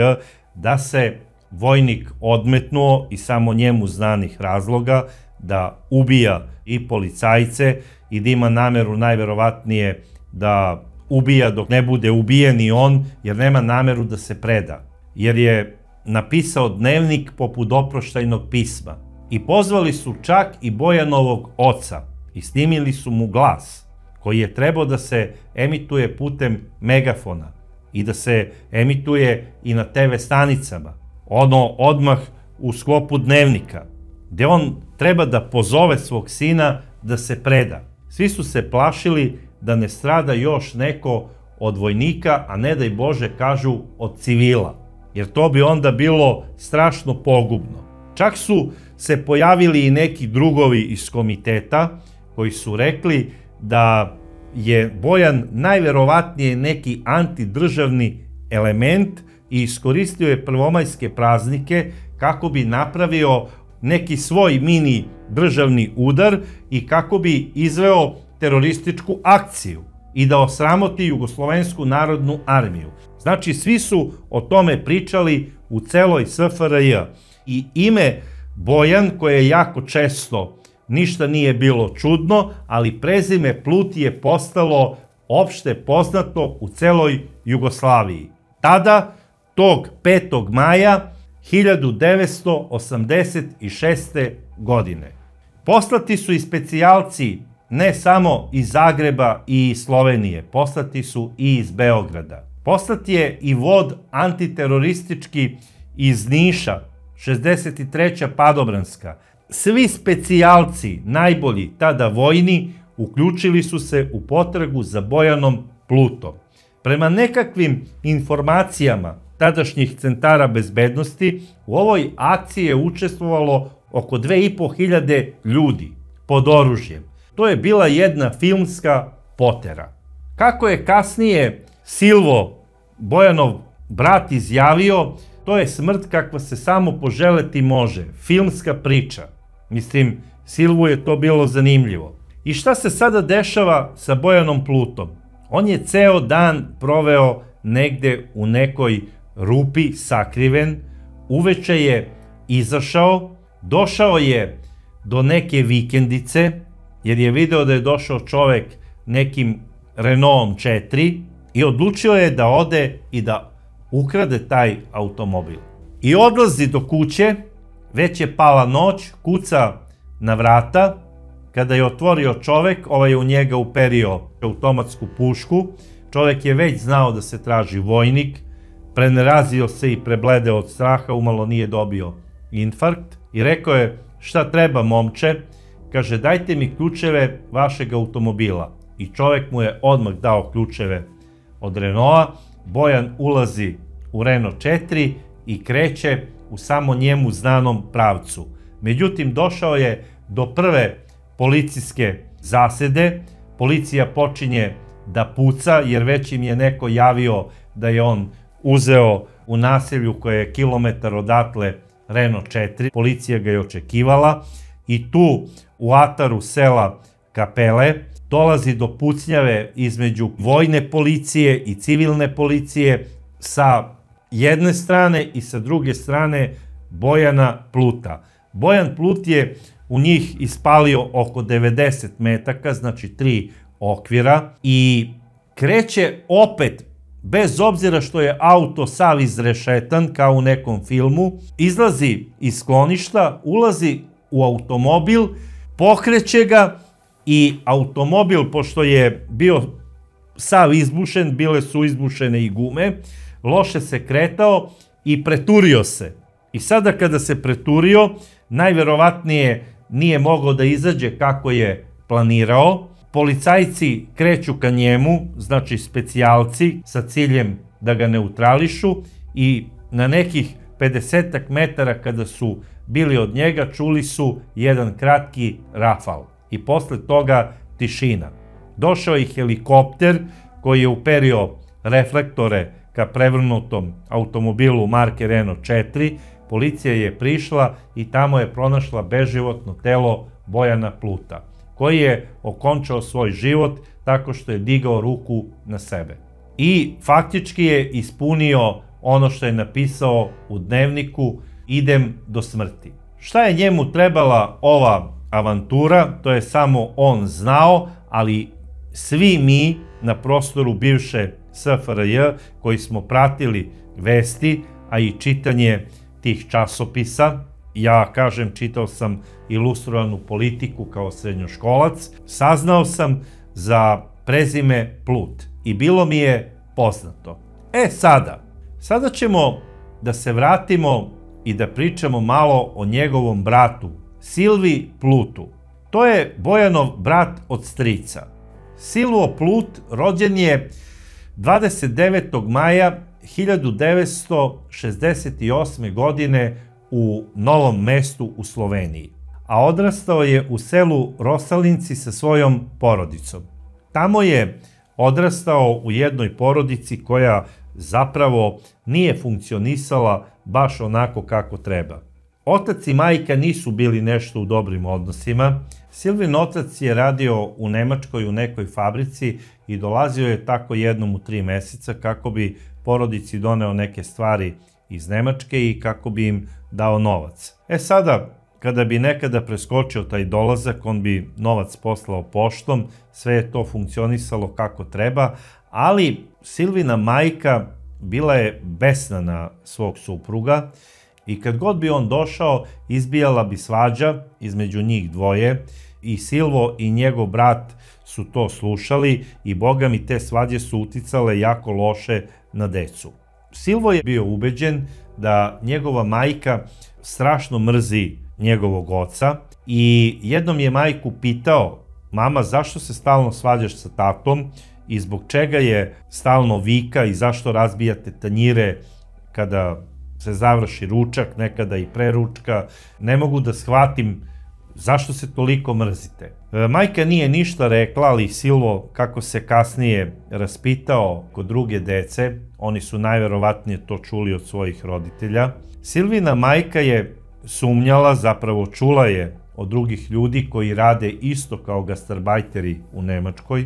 A: da se vojnik odmetnuo iz samo njemu znanih razloga da ubija i policajce i da ima nameru najverovatnije da ubija dok ne bude ubijen i on, jer nema nameru da se preda. Jer je napisao dnevnik poput oproštajnog pisma. I pozvali su čak i Bojanovog oca i snimili su mu glas, koji je trebao da se emituje putem megafona i da se emituje i na TV stanicama. Ono odmah u sklopu dnevnika, gde on treba da pozove svog sina da se preda. Svi su se plašili da ne strada još neko od vojnika, a ne daj Bože kažu od civila, jer to bi onda bilo strašno pogubno. Čak su se pojavili i neki drugovi iz komiteta koji su rekli da je Bojan najverovatnije neki antidržavni element i iskoristio je prvomajske praznike kako bi napravio neki svoj mini državni udar i kako bi izveo terorističku akciju i da osramoti Jugoslovensku narodnu armiju. Znači, svi su o tome pričali u celoj SFRJ. I ime Bojan, koje je jako često, ništa nije bilo čudno, ali prezime Plut je postalo opšte poznato u celoj Jugoslaviji. Tada, tog 5. maja 1986. godine. Poslati su i specijalci ne samo iz Zagreba i iz Slovenije, poslati su i iz Beograda. Poslat je i vod antiteroristički iz Niša, 63. Padobranska. Svi specijalci, najbolji tada vojni, uključili su se u potragu za Bojanom Plutom. Prema nekakvim informacijama tadašnjih centara bezbednosti, u ovoj akciji je učestvovalo oko 2500 ljudi pod oružjem. To je bila jedna filmska potera. Kako je kasnije Silvo, Bojanov brat, izjavio, to je smrt kakva se samo poželeti može, filmska priča. Mislim, Silvu je to bilo zanimljivo. I šta se sada dešava sa Bojanom Plutom? On je ceo dan proveo negde u nekoj rupi sakriven, uveče je izašao, došao je do neke vikendice, jer je video da je došao čovek nekim Renaultom 4 i odlučio je da ode i da ukrade taj automobil. I odlazi do kuće, već je pala noć, kuca na vrata. Kada je otvorio čovek, ovaj je u njega uperio automatsku pušku. Čovek je već znao da se traži vojnik, prenerazio se i prebledeo od straha, umalo nije dobio infarkt i rekao je: šta treba, momče? Kaže: dajte mi ključeve vašeg automobila. I čovek mu je odmah dao ključeve od Renaulta. Bojan ulazi u Renault 4 i kreće u samo njemu znanom pravcu. Međutim, došao je do prve policijske zasede. Policija počinje da puca, jer već im je neko javio da je on uzeo u naselju koje je kilometar odatle Renault 4. Policija ga je očekivala i tu u ataru sela Kapele dolazi do pucnjave između vojne policije i civilne policije sa jedne strane i sa druge strane Bojana Pluta. Bojan Plut je u njih ispalio oko 90 metaka, znači 3 okvira, i kreće opet, bez obzira što je auto sav izrešetan kao u nekom filmu, izlazi iz skloništa, ulazi u automobil, pokreće ga i automobil, pošto je bio sav izbušen, bile su izbušene i gume, loše se kretao i preturio se. I sada kada se preturio, najverovatnije nije mogao da izađe kako je planirao. Policajci kreću ka njemu, znači specijalci, sa ciljem da ga neutrališu, i na nekih 50 metara kada su bili od njega čuli su jedan kratki rafal i posle toga tišina. Došao je helikopter koji je uperio reflektore ka prevrnutom automobilu marke Renault 4. Policija je prišla i tamo je pronašla beživotno telo Bojana Pluta, koji je okončao svoj život tako što je digao ruku na sebe. I faktički je ispunio ono što je napisao u dnevniku: idem do smrti. Šta je njemu trebala ova avantura, to je samo on znao, ali svi mi na prostoru bivše SFRJ koji smo pratili vesti, a i čitanje tih časopisa, ja kažem, čitao sam Ilustrovanu politiku kao srednjoškolac, saznao sam za prezime Plut i bilo mi je poznato. Sada ćemo da se vratimo i da pričamo malo o njegovom bratu, Silvi Plutu. To je Bojanov brat od strica. Silvo Plut rođen je 29. maja 1968. godine u Novom Mestu u Sloveniji, a odrastao je u selu Rosalinci sa svojom porodicom. Tamo je odrastao u jednoj porodici koja zapravo nije funkcionisala baš onako kako treba. Otac i majka nisu bili nešto u dobrim odnosima. Silvin otac je radio u Nemačkoj u nekoj fabrici i dolazio je tako jednom u 3 meseca kako bi porodici doneo neke stvari iz Nemačke i kako bi im dao novac. Sada, kada bi nekada preskočio taj dolazak, on bi novac poslao poštom, sve je to funkcionisalo kako treba, ali Silvina majka bila je besna na svog supruga i kad god bi on došao, izbijala bi svađa između njih dvoje i Silvo i njegov brat su to slušali i boga mi te svađe su uticale jako loše na decu. Silvo je bio ubeđen da njegova majka strašno mrzi njegovog oca i jednom je majku pitao: mama, zašto se stalno svađaš sa tatom i zbog čega je stalno vika i zašto razbijate tanjire kada se završi ručak, nekada i pre ručka, ne mogu da shvatim zašto se toliko mrzite. Majka nije ništa rekla, ali Silvo, kako se kasnije raspitao kod druge dece, oni su najverovatnije to čuli od svojih roditelja. Silvina majka je sumnjala, zapravo čula je od drugih ljudi koji rade isto kao gastarbajteri u Nemačkoj,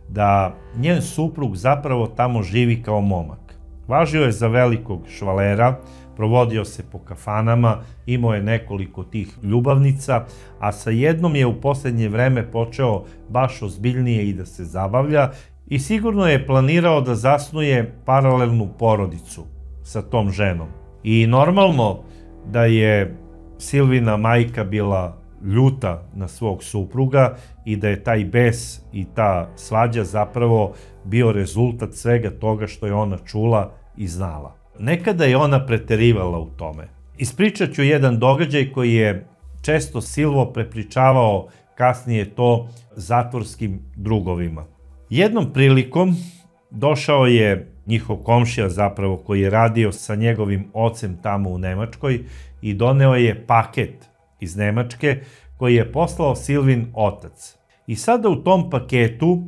A: da njen suprug zapravo tamo živi kao momak. Važio je za velikog švalera, provodio se po kafanama, imao je nekoliko tih ljubavnica, a sa jednom je u posljednje vreme počeo baš ozbiljnije i da se zabavlja i sigurno je planirao da zasnuje paralelnu porodicu sa tom ženom. I normalno da je Silvina majka bila ljuta na svog supruga i da je taj bes i ta svađa zapravo bio rezultat svega toga što je ona čula i znala. Nekada je ona preterivala u tome. Ispričat ću jedan događaj koji je često Silvo prepričavao kasnije to zatvorskim drugovima. Jednom prilikom došao je njihov komšija zapravo koji je radio sa njegovim ocem tamo u Nemačkoj i doneo je paket iz Nemačke koji je poslao Silvin otac. I sada u tom paketu,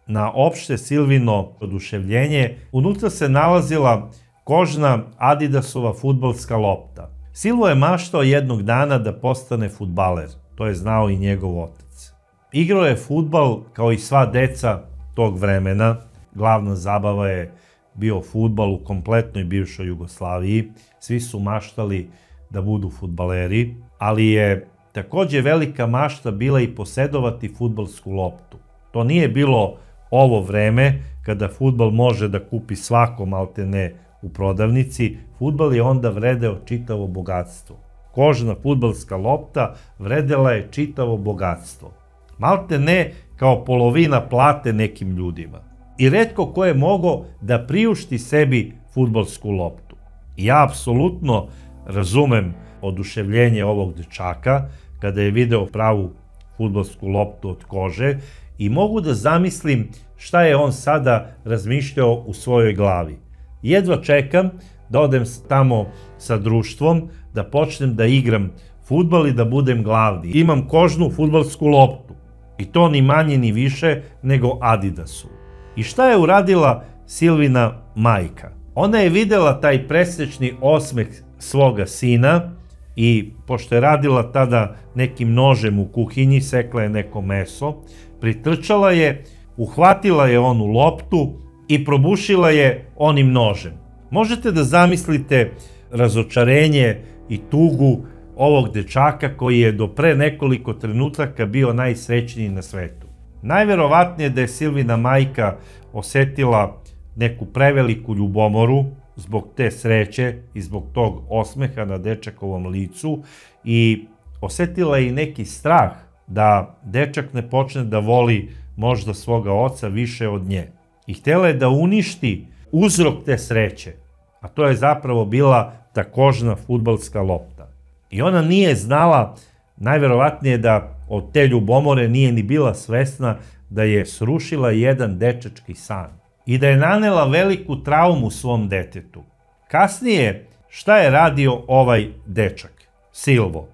A: na opšte Silvino oduševljenje, unutra se nalazila kožna Adidasova fudbalska lopta. Silvo je maštao jednog dana da postane fudbaler, to je znao i njegov otac. Igrao je fudbal kao i sva deca tog vremena, glavna zabava je bio fudbal u kompletnoj bivšoj Jugoslaviji, svi su maštali da budu fudbaleri, ali je takođe velika mašta bila i posedovati fudbalsku loptu. To nije bilo ovo vreme kada fudbal može da kupi svako maltene u prodavnici, fudbal je onda vredeo čitavo bogatstvo. Kožna fudbalska lopta vredela je čitavo bogatstvo. Maltene kao polovina plate nekim ljudima. I retko ko je mogao da priušti sebi fudbalsku loptu. Ja apsolutno razumem oduševljenje ovog dečaka kada je video pravu fudbalsku loptu od kože i mogu da zamislim šta je on sada razmišljao u svojoj glavi. Jedva čekam da odem tamo sa društvom, da počnem da igram fudbal i da budem glavni. Imam kožnu fudbalsku loptu i to ni manje ni više nego Adidasu. I šta je uradila Silvina majka? Ona je videla taj presečni osmeh svoga sina i pošto je radila tada nekim nožem u kuhinji, sekla je neko meso, pritrčala je, uhvatila je onu loptu i probušila je onim nožem. Možete da zamislite razočarenje i tugu ovog dečaka koji je do pre nekoliko trenutaka bio najsrećniji na svetu. Najverovatnije da je Silvina majka osetila neku preveliku ljubomoru zbog te sreće i zbog tog osmeha na dečakovom licu i osetila je i neki strah da dečak ne počne da voli možda svoga oca više od nje. I htjela je da uništi uzrok te sreće, a to je zapravo bila ta kožna fudbalska lopta. I ona nije znala, najverovatnije da od te ljubomore nije ni bila svesna da je srušila jedan dečački san i da je nanela veliku traumu svom detetu. Kasnije, šta je radio ovaj dečak, Silvo?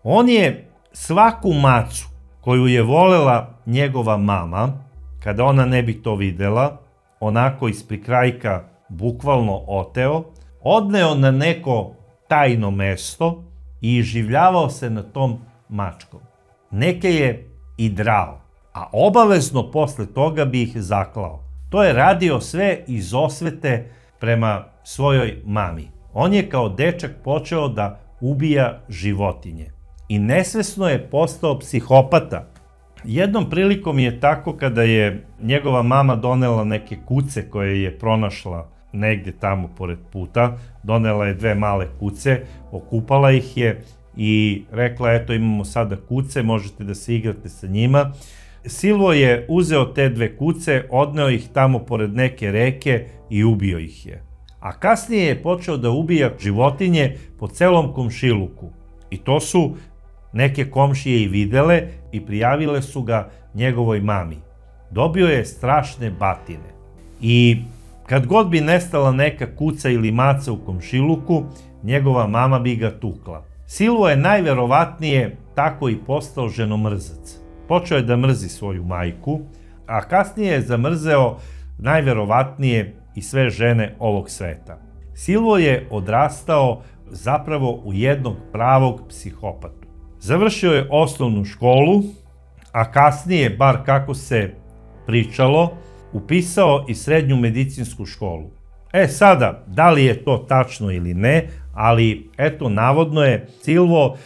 A: On je svaku macu koju je volela njegova mama, kada ona ne bi to videla, onako iz prikrajka bukvalno oteo, odneo na neko tajno mesto i iživljavao se na tom mačkom. Neke je i drao, a obavezno posle toga bi ih zaklao. To je radio sve iz osvete prema svojoj mami. On je kao dečak počeo da ubija životinje i nesvesno je postao psihopata. Jednom prilikom je tako kada je njegova mama donela neke kuce koje je pronašla negde tamo pored puta, donela je 2 male kuce, okupala ih je i rekla eto imamo sada kuce, možete da se igrate sa njima. Silvo je uzeo te 2 kuce, odneo ih tamo pored neke reke i ubio ih je. A kasnije je počeo da ubija životinje po celom komšiluku. I to su neke komšije i videle i prijavile su ga njegovoj mami. Dobio je strašne batine. I kad god bi nestala neka kuca ili maca u komšiluku, njegova mama bi ga tukla. Silvo je najverovatnije tako i postao ženomrzac. Počeo je da mrzi svoju majku, a kasnije je zamrzeo najverovatnije i sve žene ovog sveta. Silvo je odrastao zapravo u jednog pravog psihopatu. Završio je osnovnu školu, a kasnije, bar kako se pričalo, upisao i srednju medicinsku školu. Sada, da li je to tačno ili ne, ali eto, navodno je Silvo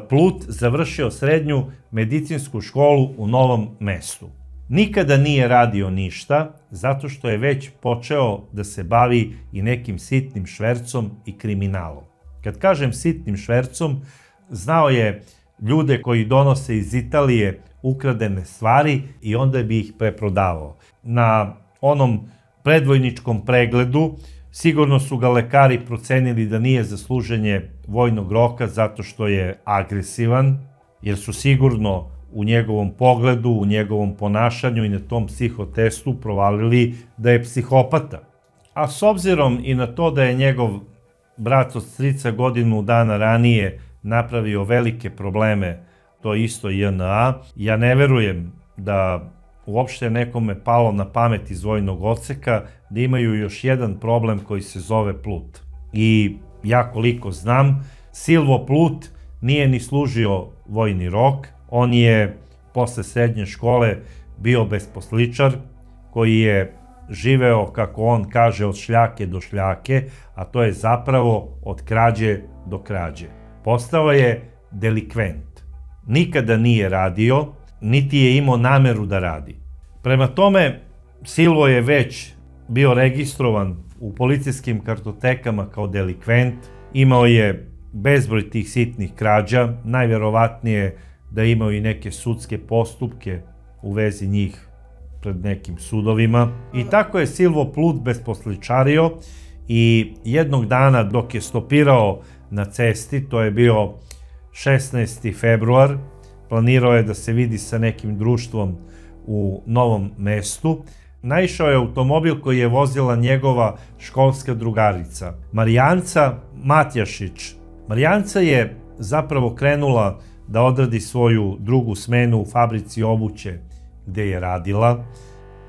A: Plut završio srednju medicinsku školu u Novom Mestu. Nikada nije radio ništa, zato što je već počeo da se bavi i nekim sitnim švercom i kriminalom. Kad kažem sitnim švercom, znao je ljude koji donose iz Italije ukradene stvari i onda bi ih preprodavao. Na onom predvojničkom pregledu sigurno su ga lekari procenili da nije za služenje vojnog roka zato što je agresivan, jer su sigurno u njegovom pogledu, u njegovom ponašanju i na tom psihotestu provalili da je psihopata. A s obzirom i na to da je njegov brat od strica godinu dana ranije napravio velike probleme, to isto JNA, ja ne verujem da uopšte nekome palo na pamet iz vojnog odseka da imaju još jedan problem koji se zove Plut. I ja koliko znam, Silvo Plut nije ni služio vojni rok, on je posle srednje škole bio besposličar koji je živeo, kako on kaže, od šljake do šljake, a to je zapravo od krađe do krađe. Postao je delikvent. Nikada nije radio, niti je imao nameru da radi. Prema tome, Silvo je već bio registrovan u policijskim kartotekama kao delikvent, imao je bezbroj tih sitnih krađa, najverovatnije da imao i neke sudske postupke u vezi njih pred nekim sudovima. I tako je Silvo Plut besposličario i jednog dana dok je stopirao na cesti, to je bio 16. februar, planirao je da se vidi sa nekim društvom u Novom Mestu, naišao je automobil koji je vozila njegova školska drugarica, Marijanca Matjašić. Marijanca je zapravo krenula da odradi svoju drugu smenu u fabrici obuće gde je radila.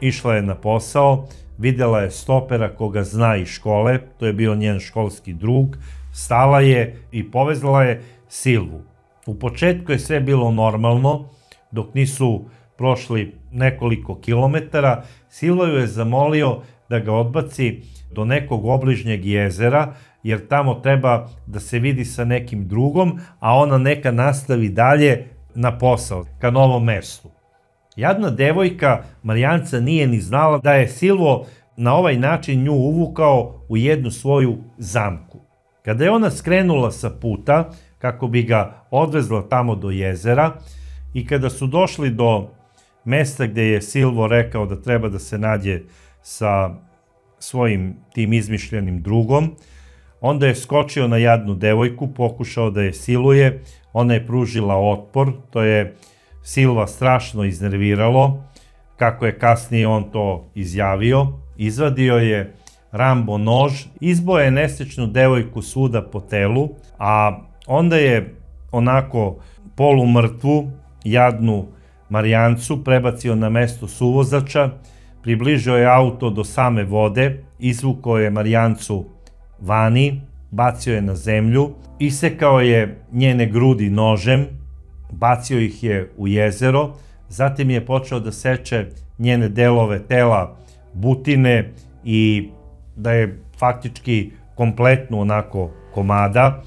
A: Išla je na posao, videla je stopera koga zna iz škole, to je bio njen školski drug, stala je i povezala je Silvu. U početku je sve bilo normalno, dok nisu prošli nekoliko kilometara, Silva ju je zamolio da ga odbaci do nekog obližnjeg jezera, jer tamo treba da se vidi sa nekim drugom, a ona neka nastavi dalje na posao, ka Novom Mestu. Jadna devojka Marijanca nije ni znala da je Silvo na ovaj način nju uvukao u jednu svoju zamku. Kada je ona skrenula sa puta, kako bi ga odvezla tamo do jezera, i kada su došli do mesta gde je Silvo rekao da treba da se nađe sa svojim tim izmišljenim drugom, onda je skočio na jadnu devojku, pokušao da je siluje, ona je pružila otpor, to je Silva strašno iznerviralo, kako je kasnije on to izjavio, izvadio je Rambo nož, izboje je nesrećnu devojku svuda po telu, a onda je onako polumrtvu, jadnu Marijancu prebacio na mesto suvozača, približio je auto do same vode, izvukao je Marijancu vani, bacio je na zemlju, isekao je njene grudi nožem, bacio ih je u jezero, zatim je počeo da seče njene delove tela, butine i da je faktički kompletno onako komada,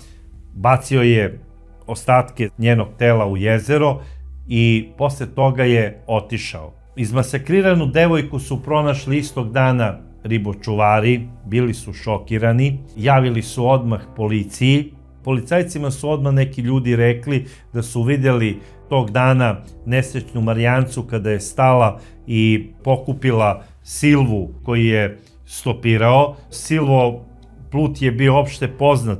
A: bacio je ostatke njenog tela u jezero i posle toga je otišao. Izmasakriranu devojku su pronašli istog dana ribočuvari, bili su šokirani, javili su odmah policiji. Policajcima su odmah neki ljudi rekli da su vidjeli tog dana nesrećnu Marijancu kada je stala i pokupila Silvu koji je stopirao. Silvo Plut je bio opšte poznat,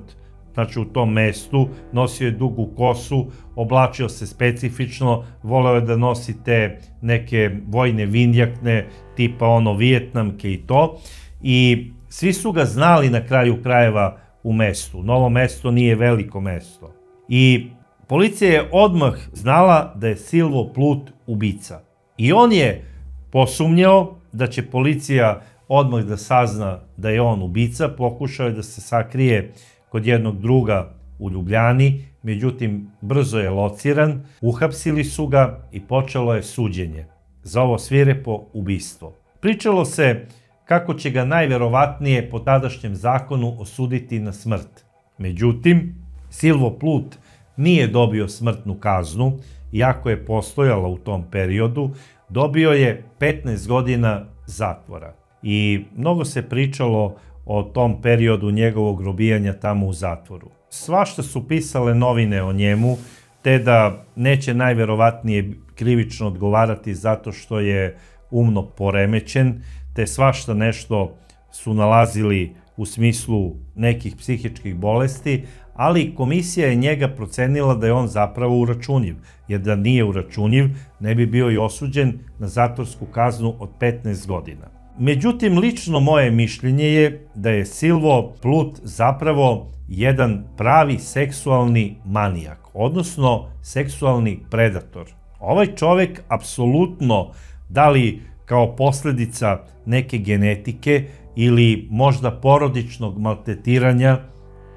A: znači u tom mestu, nosio je dugu kosu, oblačio se specifično, voleo je da nosi te neke vojne vindjakne, tipa ono Vijetnamke i to. I svi su ga znali na kraju krajeva u mestu. Novo mesto nije veliko mesto. I policija je odmah znala da je Silvo Plut ubica. I on je posumnjao da će policija odmah da sazna da je on ubica, pokušao je da se sakrije kod jednog druga u Ljubljani, međutim brzo je lociran, uhapsili su ga i počelo je suđenje za ovo svirepo ubistvo. Pričalo se kako će ga najverovatnije po tadašnjem zakonu osuditi na smrt. Međutim, Silvo Plut nije dobio smrtnu kaznu, iako je postojala u tom periodu, dobio je 15 godina zatvora. I mnogo se pričalo o tom periodu njegovog robijanja tamo u zatvoru. Svašta su pisale novine o njemu, te da neće najverovatnije krivično odgovarati zato što je umno poremećen, te svašta nešto su nalazili u smislu nekih psihičkih bolesti, ali komisija je njega procenila da je on zapravo uračunjiv, jer da nije uračunjiv ne bi bio i osuđen na zatvorsku kaznu od 15 godina. Međutim, lično moje mišljenje je da je Silvo Plut zapravo jedan pravi seksualni manijak, odnosno seksualni predator. Ovaj čovek apsolutno, da li kao posledica neke genetike ili možda porodičnog maltretiranja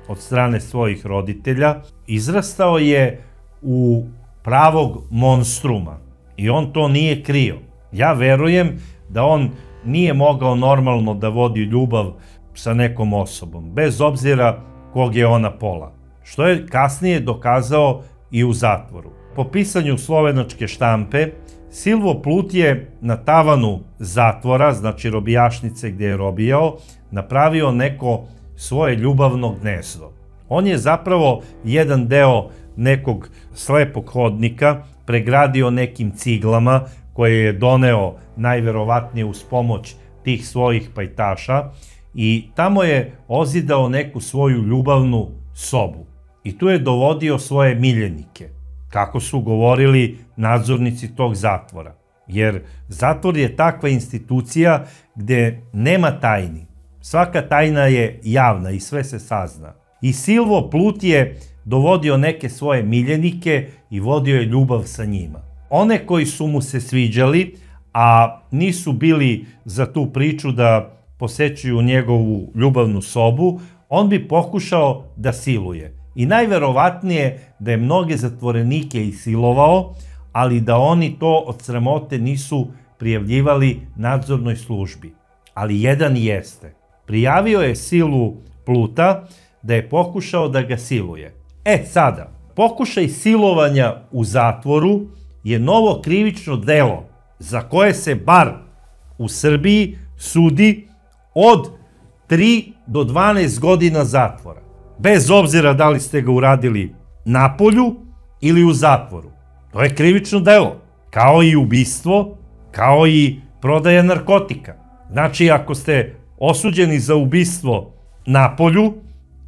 A: od strane svojih roditelja, izrastao je u pravog monstruma i on to nije krio. Ja verujem da on nije mogao normalno da vodi ljubav sa nekom osobom, bez obzira kog je ona pola, što je kasnije dokazao i u zatvoru. Po pisanju slovenačke štampe, Silvo Plut je na tavanu zatvora, znači robijašnice gdje je robijao, napravio neko svoje ljubavno gnezdo. On je zapravo jedan deo nekog slepog hodnika pregradio nekim ciglama koje je doneo najverovatnije uz pomoć tih svojih pajtaša i tamo je ozidao neku svoju ljubavnu sobu. I tu je dovodio svoje miljenike, kako su govorili nadzornici tog zatvora. Jer zatvor je takva institucija gde nema tajni. Svaka tajna je javna i sve se sazna. I Silvo Plut je dovodio neke svoje miljenike i vodio je ljubav sa njima. One koji su mu se sviđali, a nisu bili za tu priču da posećuju njegovu ljubavnu sobu, on bi pokušao da siluje. I najverovatnije da je mnoge zatvorenike i silovao, ali da oni to od sramote nisu prijavljivali nadzornoj službi. Ali jedan jeste. Prijavio je Silvu Pluta da je pokušao da ga siluje. Sada, pokušaj silovanja u zatvoru je novo krivično delo za koje se bar u Srbiji sudi od 3 do 12 godina zatvora. Bez obzira da li ste ga uradili napolju ili u zatvoru. To je krivično delo, kao i ubistvo, kao i prodaja narkotika. Znači, ako ste osuđeni za ubistvo napolju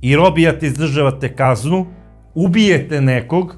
A: i robijate, izdržavate kaznu, ubijete nekog,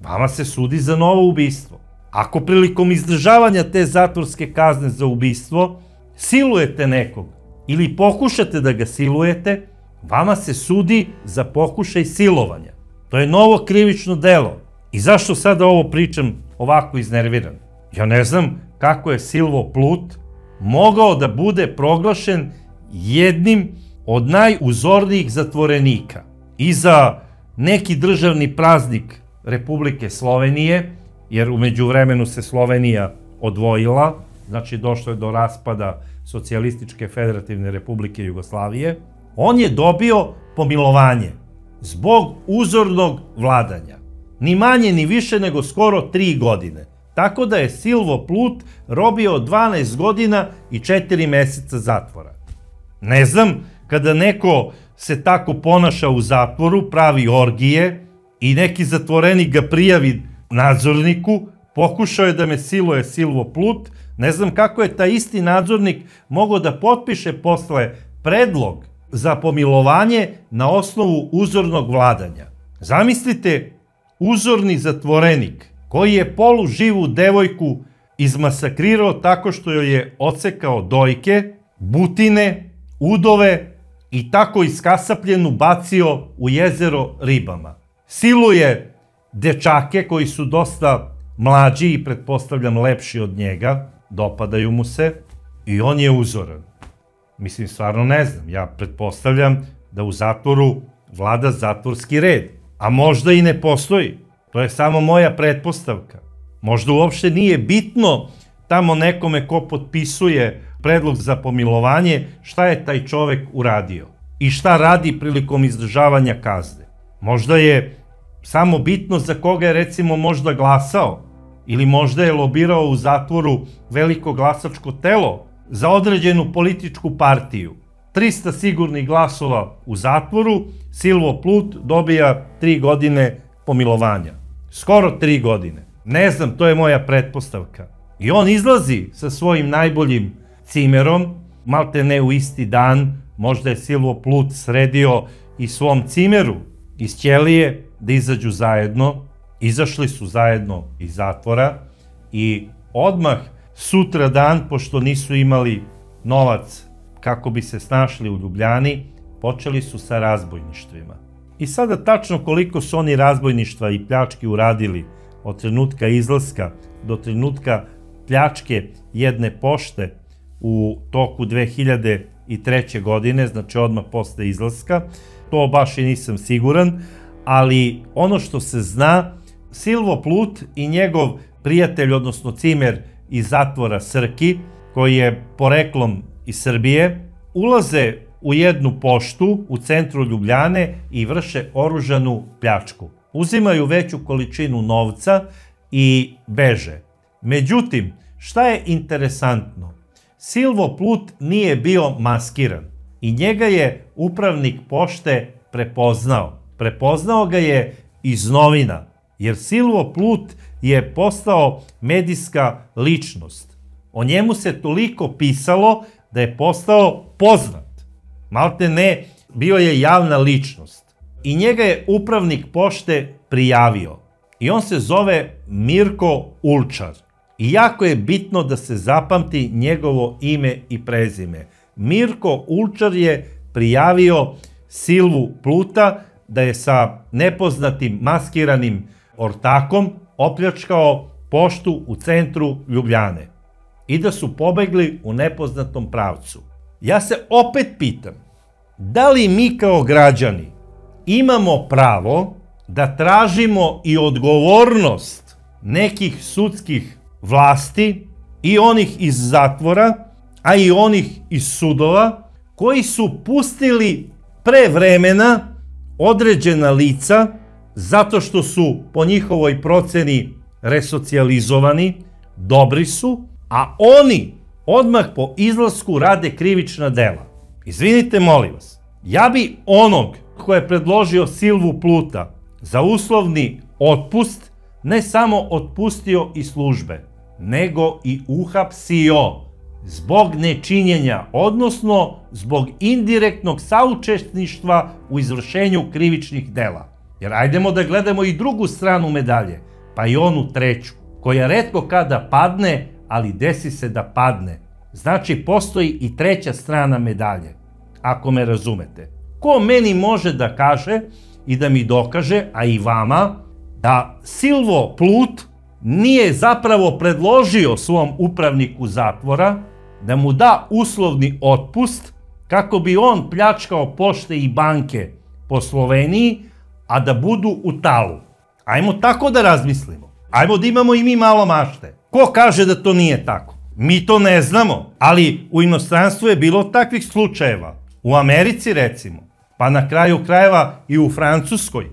A: vama se sudi za novo ubistvo. Ako prilikom izdržavanja te zatvorske kazne za ubistvo silujete nekog ili pokušate da ga silujete, vama se sudi za pokušaj silovanja. To je novo krivično delo. I zašto sada ovo pričam ovako iznerviran? Ja ne znam kako je Silvo Plut mogao da bude proglašen jednim od najuzornijih zatvorenika. I za neki državni praznik Republike Slovenije, jer u međuvremenu se Slovenija odvojila, znači došlo je do raspada Socijalističke federativne Republike Jugoslavije, on je dobio pomilovanje zbog uzornog vladanja. Ni manje ni više nego skoro 3 godine. Tako da je Silvo Plut robio 12 godina i 4 meseca zatvora. Ne znam, kada neko se tako ponaša u zatvoru, pravi orgije i neki zatvorenik ga prijavi nadzorniku, pokušao je da me siluje Silvo Plut, ne znam kako je taj isti nadzornik mogao da potpiše posle predlog za pomilovanje na osnovu uzornog vladanja. Zamislite, uzorni zatvorenik koji je poluživu devojku izmasakrirao tako što joj je odsekao dojke, butine, udove i tako iskasapljenu bacio u jezero ribama. Siluje dečake koji su dosta mlađi i pretpostavljam lepši od njega, dopadaju mu se i on je uzoran. Mislim, stvarno ne znam, ja pretpostavljam da u zatvoru vlada zatvorski red, a možda i ne postoji. To je samo moja pretpostavka. Možda uopšte nije bitno tamo nekome ko potpisuje predlog za pomilovanje, šta je taj čovek uradio i šta radi prilikom izdržavanja kazne. Možda je samo bitno za koga je recimo možda glasao ili možda je lobirao u zatvoru veliko glasačko telo za određenu političku partiju. 300 sigurnih glasova u zatvoru, Silvo Plut dobija 3 godine pomilovanja. Skoro 3 godine. Ne znam, to je moja pretpostavka. I on izlazi sa svojim najboljim cimerom, malte ne u isti dan, možda je Silvo Plut sredio i svom cimeru iz ćelije da izađu zajedno. Izašli su zajedno iz zatvora i odmah sutra dan, pošto nisu imali novac kako bi se snašli u Ljubljani, počeli su sa razbojništvima. I sada tačno koliko su oni razbojništva i pljački uradili od trenutka izlaska do trenutka pljačke jedne pošte u toku 2003. godine, znači odmah posle izlaska, to baš i nisam siguran, ali ono što se zna, Silvo Plut i njegov prijatelj, odnosno cimer iz zatvora Srki, koji je poreklom iz Srbije, ulaze u jednu poštu u centru Ljubljane i vrše oružanu pljačku. Uzimaju veću količinu novca i beže. Međutim, šta je interesantno? Silvo Plut nije bio maskiran i njega je upravnik pošte prepoznao. Prepoznao ga je iz novina, jer Silvo Plut je postao medijska ličnost. O njemu se toliko pisalo da je postao poznat. Malte ne, bio je javna ličnost. I njega je upravnik pošte prijavio. I on se zove Mirko Ulčar. I jako je bitno da se zapamti njegovo ime i prezime. Mirko Ulčar je prijavio Silvu Pluta da je sa nepoznatim maskiranim ortakom opljačkao poštu u centru Ljubljane i da su pobegli u nepoznatom pravcu. Ja se opet pitam, da li mi kao građani imamo pravo da tražimo i odgovornost nekih sudskih vlasti i onih iz zatvora, a i onih iz sudova, koji su pustili pre vremena određena lica zato što su po njihovoj proceni resocijalizovani, dobri su, a oni odmah po izlasku rade krivična dela. Izvinite, molim vas, ja bi onog ko je predložio Silvu Pluta za uslovni otpust ne samo otpustio iz službe, nego i uhapsio zbog nečinjenja, odnosno zbog indirektnog saučesništva u izvršenju krivičnih dela. Jer ajdemo da gledamo i drugu stranu medalje, pa i onu treću, koja retko kada padne, ali desi se da padne. Znači, postoji i treća strana medalje, ako me razumete. Ko meni može da kaže i da mi dokaže, a i vama, da Silvo Plut nije zapravo predložio svom upravniku zatvora da mu da uslovni otpust kako bi on pljačkao pošte i banke po Sloveniji, a da budu u talu. Ajmo tako da razmislimo. Ajmo da imamo i mi malo mašte. Ko kaže da to nije tako? Mi to ne znamo, ali u inostranstvu je bilo takvih slučajeva. U Americi recimo, pa na kraju krajeva i u Francuskoj.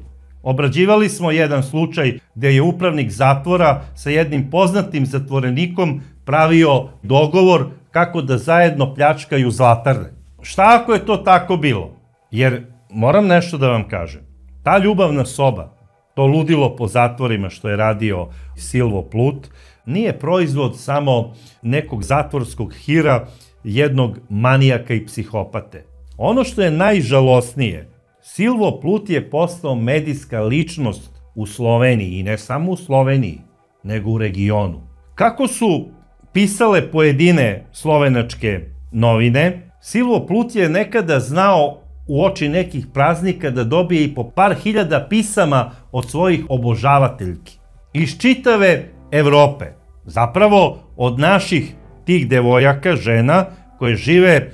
A: Obrađivali smo jedan slučaj gde je upravnik zatvora sa jednim poznatim zatvorenikom pravio dogovor kako da zajedno pljačkaju zlatarne. Šta ako je to tako bilo? Jer moram nešto da vam kažem. Ta ljubavna soba, to ludilo po zatvorima što je radio Silvo Plut, nije proizvod samo nekog zatvorskog hira, jednog manijaka i psihopate. Ono što je najžalosnije, Silvo Plut je postao medijska ličnost u Sloveniji i ne samo u Sloveniji, nego u regionu. Kako su pisale pojedine slovenačke novine, Silvo Plut je nekada znao uoči nekih praznika da dobije i po par hiljada pisama od svojih obožavateljki. Iz čitave Evrope. Zapravo od naših tih devojaka, žena, koje žive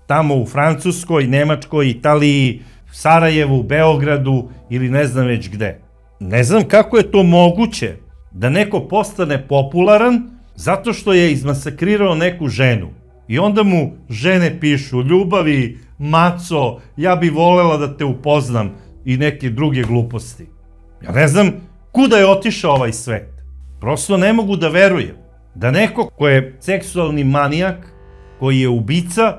A: tamo u Francuskoj, Nemačkoj, Italiji, Sarajevu, Beogradu ili ne znam već gde. Ne znam kako je to moguće da neko postane popularan zato što je izmasakrirao neku ženu I onda mu žene pišu, ljubavi, maco, ja bi volela da te upoznam i neke druge gluposti. Ja ne znam kuda je otišao ovaj svet. Prosto ne mogu da verujem da neko ko je seksualni manijak, koji je ubica,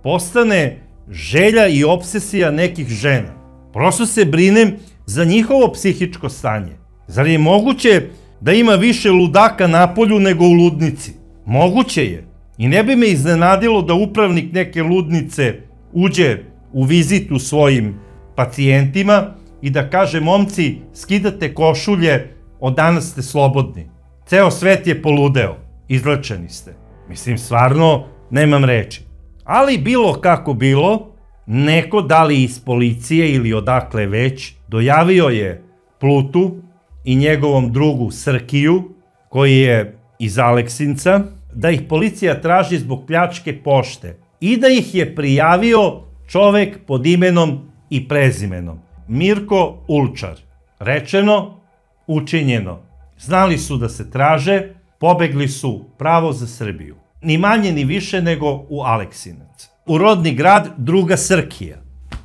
A: postane želja i obsesija nekih žena. Prosto se brinem za njihovo psihičko stanje. Zar je moguće da ima više ludaka na polju nego u ludnici? Moguće je. I ne bi me iznenadilo da upravnik neke ludnice uđe u vizitu svojim pacijentima i da kaže, momci, skidate košulje, od danas ste slobodni. Ceo svet je poludeo, izlečeni ste. Mislim, stvarno, nemam reči. Ali bilo kako bilo, neko, da li iz policije ili odakle već, dojavio je Plutu i njegovom drugu Srkiju, koji je iz Aleksinca, da ih policija traži zbog pljačke pošte i da ih je prijavio čovek pod imenom i prezimenom. Mirko Ulčar. Rečeno, učinjeno. Znali su da se traže, pobegli su pravo za Srbiju. Ni manje ni više nego u Aleksinac. U rodni grad druga Srkija.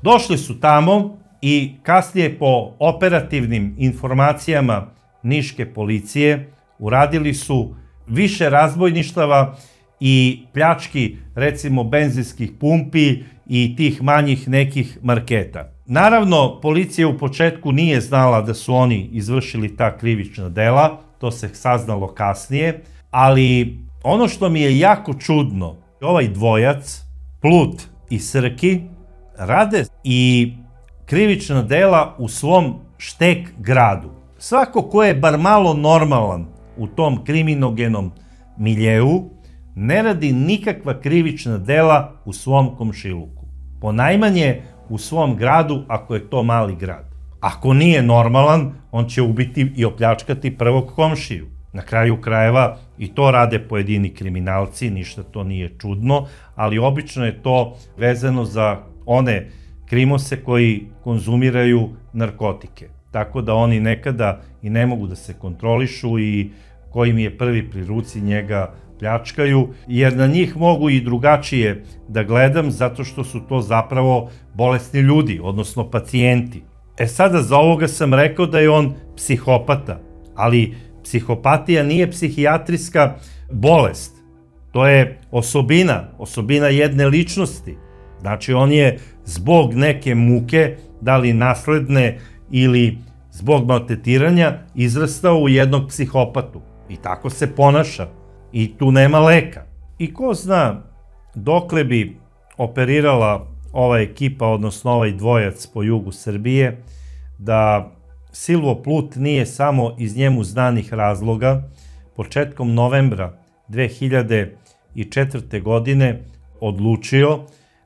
A: Došli su tamo i kasnije po operativnim informacijama niške policije uradili su više razbojništava i pljački, recimo, benzinskih pumpi i tih manjih nekih marketa. Naravno, policija u početku nije znala da su oni izvršili ta krivična dela, to se saznalo kasnije, ali ono što mi je jako čudno, ovaj dvojac, Plut i Srki, rade i krivična dela u svom štek gradu. Svako ko je bar malo normalan u tom kriminogenom miljeu, ne radi nikakva krivična dela u svom komšiluku. Ponajmanje u svom gradu, ako je to mali grad. Ako nije normalan, on će ubiti i opljačkati prvog komšiju. Na kraju krajeva i to rade pojedini kriminalci, ništa to nije čudno, ali obično je to vezano za one krimose koji konzumiraju narkotike. Tako da oni nekada i ne mogu da se kontrolišu i koji mi je prvi pri ruci njega pljačkaju, jer na njih mogu i drugačije da gledam, zato što su to zapravo bolesni ljudi, odnosno pacijenti. Sada za ovoga sam rekao da je on psihopata, ali psihopatija nije psihijatrijska bolest. To je osobina jedne ličnosti. Znači, on je zbog neke muke, da li nasledne ili zbog maltretiranja, izrastao u jednog psihopatu. I tako se ponaša. I tu nema leka. I ko zna dokle bi operirala ova ekipa, odnosno ovaj dvojac po jugu Srbije, da Silvo Plut nije samo iz njemu znanih razloga početkom novembra 2004. godine odlučio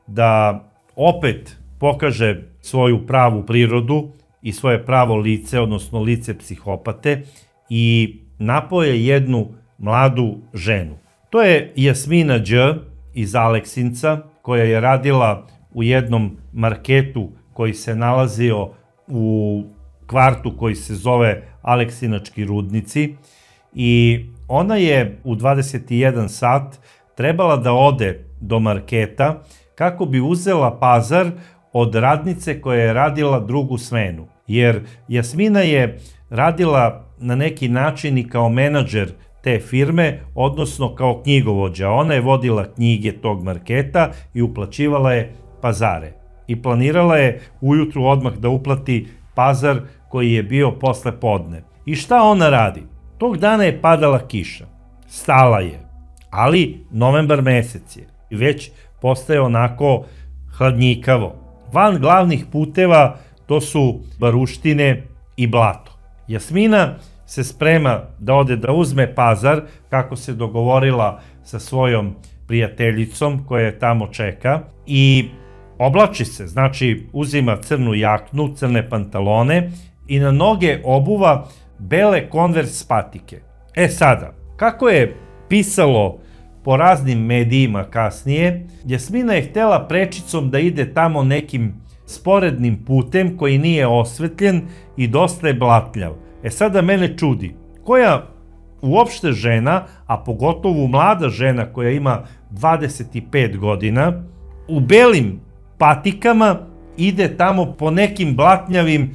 A: da opet pokaže svoju pravu prirodu i svoje pravo lice, odnosno lice psihopate, i napoje jednu mladu ženu. To je Jasmina Đ iz Aleksinca, koja je radila u jednom marketu koji se nalazio u kvartu koji se zove Aleksinački rudnici, i ona je u 21 sat trebala da ode do marketa kako bi uzela pazar od radnice koja je radila drugu smenu. Jer Jasmina je radila na neki način i kao menadžer te firme, odnosno kao knjigovođa. Ona je vodila knjige tog marketa i uplaćivala je pazare. I planirala je ujutru odmah da uplati pazar koji je bio posle podne. I šta ona radi? Tog dana je padala kiša. Stala je. Ali novembar mesec je. I već postaje onako hladnjikavo. Van glavnih puteva to su baruštine i blato. Jasmina se sprema da ode da uzme pazar, kako se dogovorila sa svojom prijateljicom koja je tamo čeka, i oblači se, znači uzima crnu jaknu, crne pantalone i na noge obuva bele Converse patike. Sada, kako je pisalo po raznim medijima kasnije, Jasmina je htela prečicom da ide tamo nekim sporednim putem koji nije osvetljen i dosta je blatljav. Sada mene čudi, koja uopšte žena, a pogotovo mlada žena koja ima 25 godina, u belim patikama ide tamo po nekim blatnjavim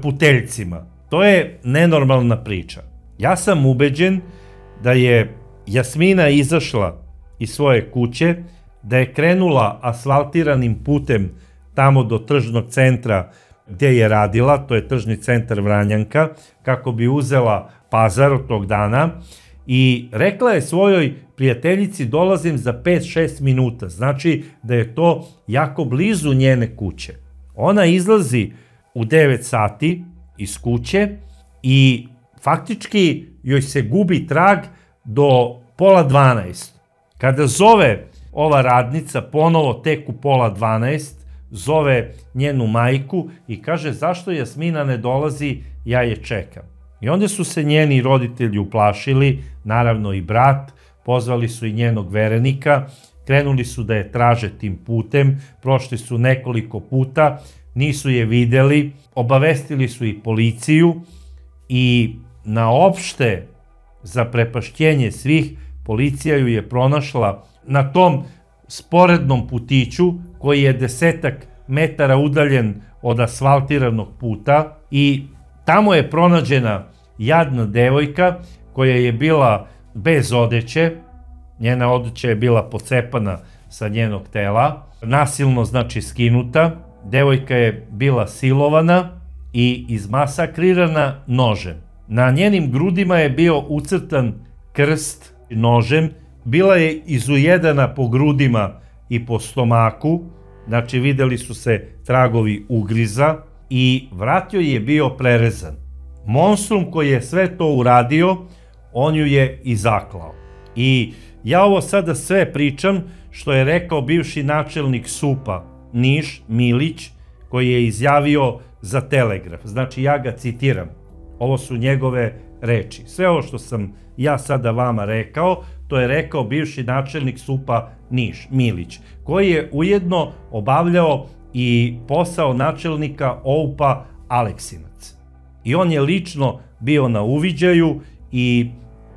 A: puteljcima. To je nenormalna priča. Ja sam ubeđen da je Jasmina izašla iz svoje kuće, da je krenula asfaltiranim putem tamo do tržnog centra gdje je radila, to je tržni centar Vranjanka, kako bi uzela pazar od tog dana, i rekla je svojoj prijateljici dolazim za 5-6 minuta, znači da je to jako blizu njene kuće. Ona izlazi u 9 sati iz kuće i faktički joj se gubi trag do pola 12. Kada zove ova radnica ponovo tek u pola 12, zove njenu majku i kaže zašto Jasmina ne dolazi, ja je čekam. I onda su se njeni roditelji uplašili, naravno i brat, pozvali su i njenog verenika, krenuli su da je traže tim putem, prošli su nekoliko puta, nisu je videli, obavestili su i policiju i na opšte zaprepašćenje svih, policija ju je pronašla na tom sporednom putiću koji je 10 metara udaljen od asfaltiranog puta i tamo je pronađena jadna devojka koja je bila bez odeće, njena odeća je bila pocepana sa njenog tela, nasilno znači skinuta, devojka je bila silovana i izmasakrirana nožem. Na njenim grudima je bio ucrtan krst nožem, bila je izujedana po grudima i po stomaku, znači videli su se tragovi ugriza i vrat joj je bio prerezan. Monstrum koji je sve to uradio, on ju je i zaklao. I ja ovo sada sve pričam što je rekao bivši načelnik SUP-a Niš, Milić, koji je izjavio za Telegraf. Znači ja ga citiram. Ovo su njegove reči. Sve ovo što sam ja sada vama rekao, to je rekao bivši načelnik SUP-a Niš, Milić, koji je ujedno obavljao i posao načelnika OUP-a Aleksinac. I on je lično bio na uviđaju i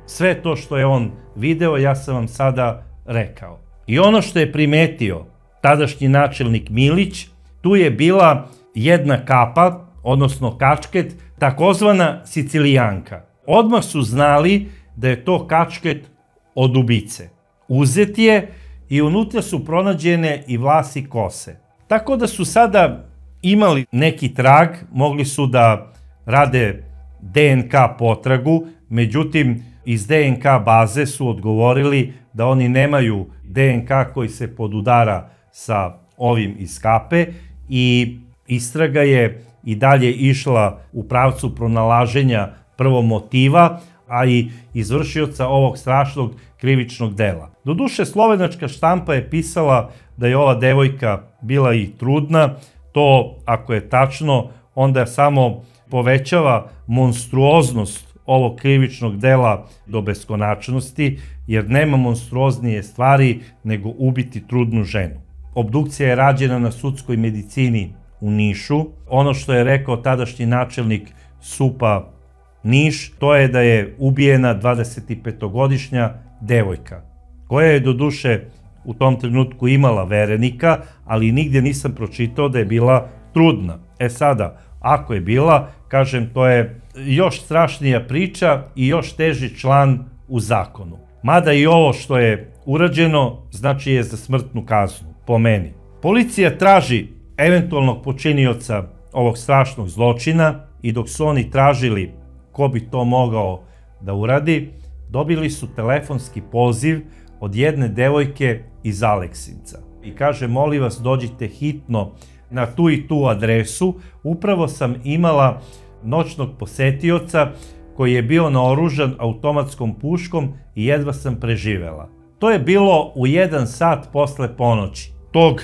A: sve to što je on video, ja sam vam sada rekao. I ono što je primetio tadašnji načelnik Milić, tu je bila jedna kapa, odnosno kačket, takozvana Sicilijanka. Odmah su znali da je to kačket od ubice. Uzet je i unutra su pronađene i vlas i kose. Tako da su sada imali neki trag, mogli su da rade DNK potragu, međutim iz DNK baze su odgovorili da oni nemaju DNK koji se podudara sa ovim iz kape i istraga je i dalje išla u pravcu pronalaženja prvo motiva, a i izvršioca ovog strašnog krivičnog dela. Doduše, slovenačka štampa je pisala da je ova devojka bila i trudna, to ako je tačno, onda samo povećava monstruoznost ovog krivičnog dela do beskonačnosti, jer nema monstruoznije stvari nego ubiti trudnu ženu. Obdukcija je rađena na sudskoj medicini u Nišu. Ono što je rekao tadašnji načelnik SUP-a Niš, to je da je ubijena 25-godišnja devojka, koja je doduše u tom trenutku imala verenika, ali nigdje nisam pročitao da je bila trudna. E sada, ako je bila, kažem, to je još strašnija priča i još teži član u zakonu. Mada i ovo što je urađeno, znači je za smrtnu kaznu, po meni. Policija traži eventualnog počinioca ovog strašnog zločina i dok su oni tražili ko bi to mogao da uradi, dobili su telefonski poziv od jedne devojke iz Aleksinca. I kaže, molim vas, dođite hitno na tu i tu adresu, upravo sam imala noćnog posetioca koji je bio naoružan automatskom puškom i jedva sam preživela. To je bilo u 1 sat posle ponoći tog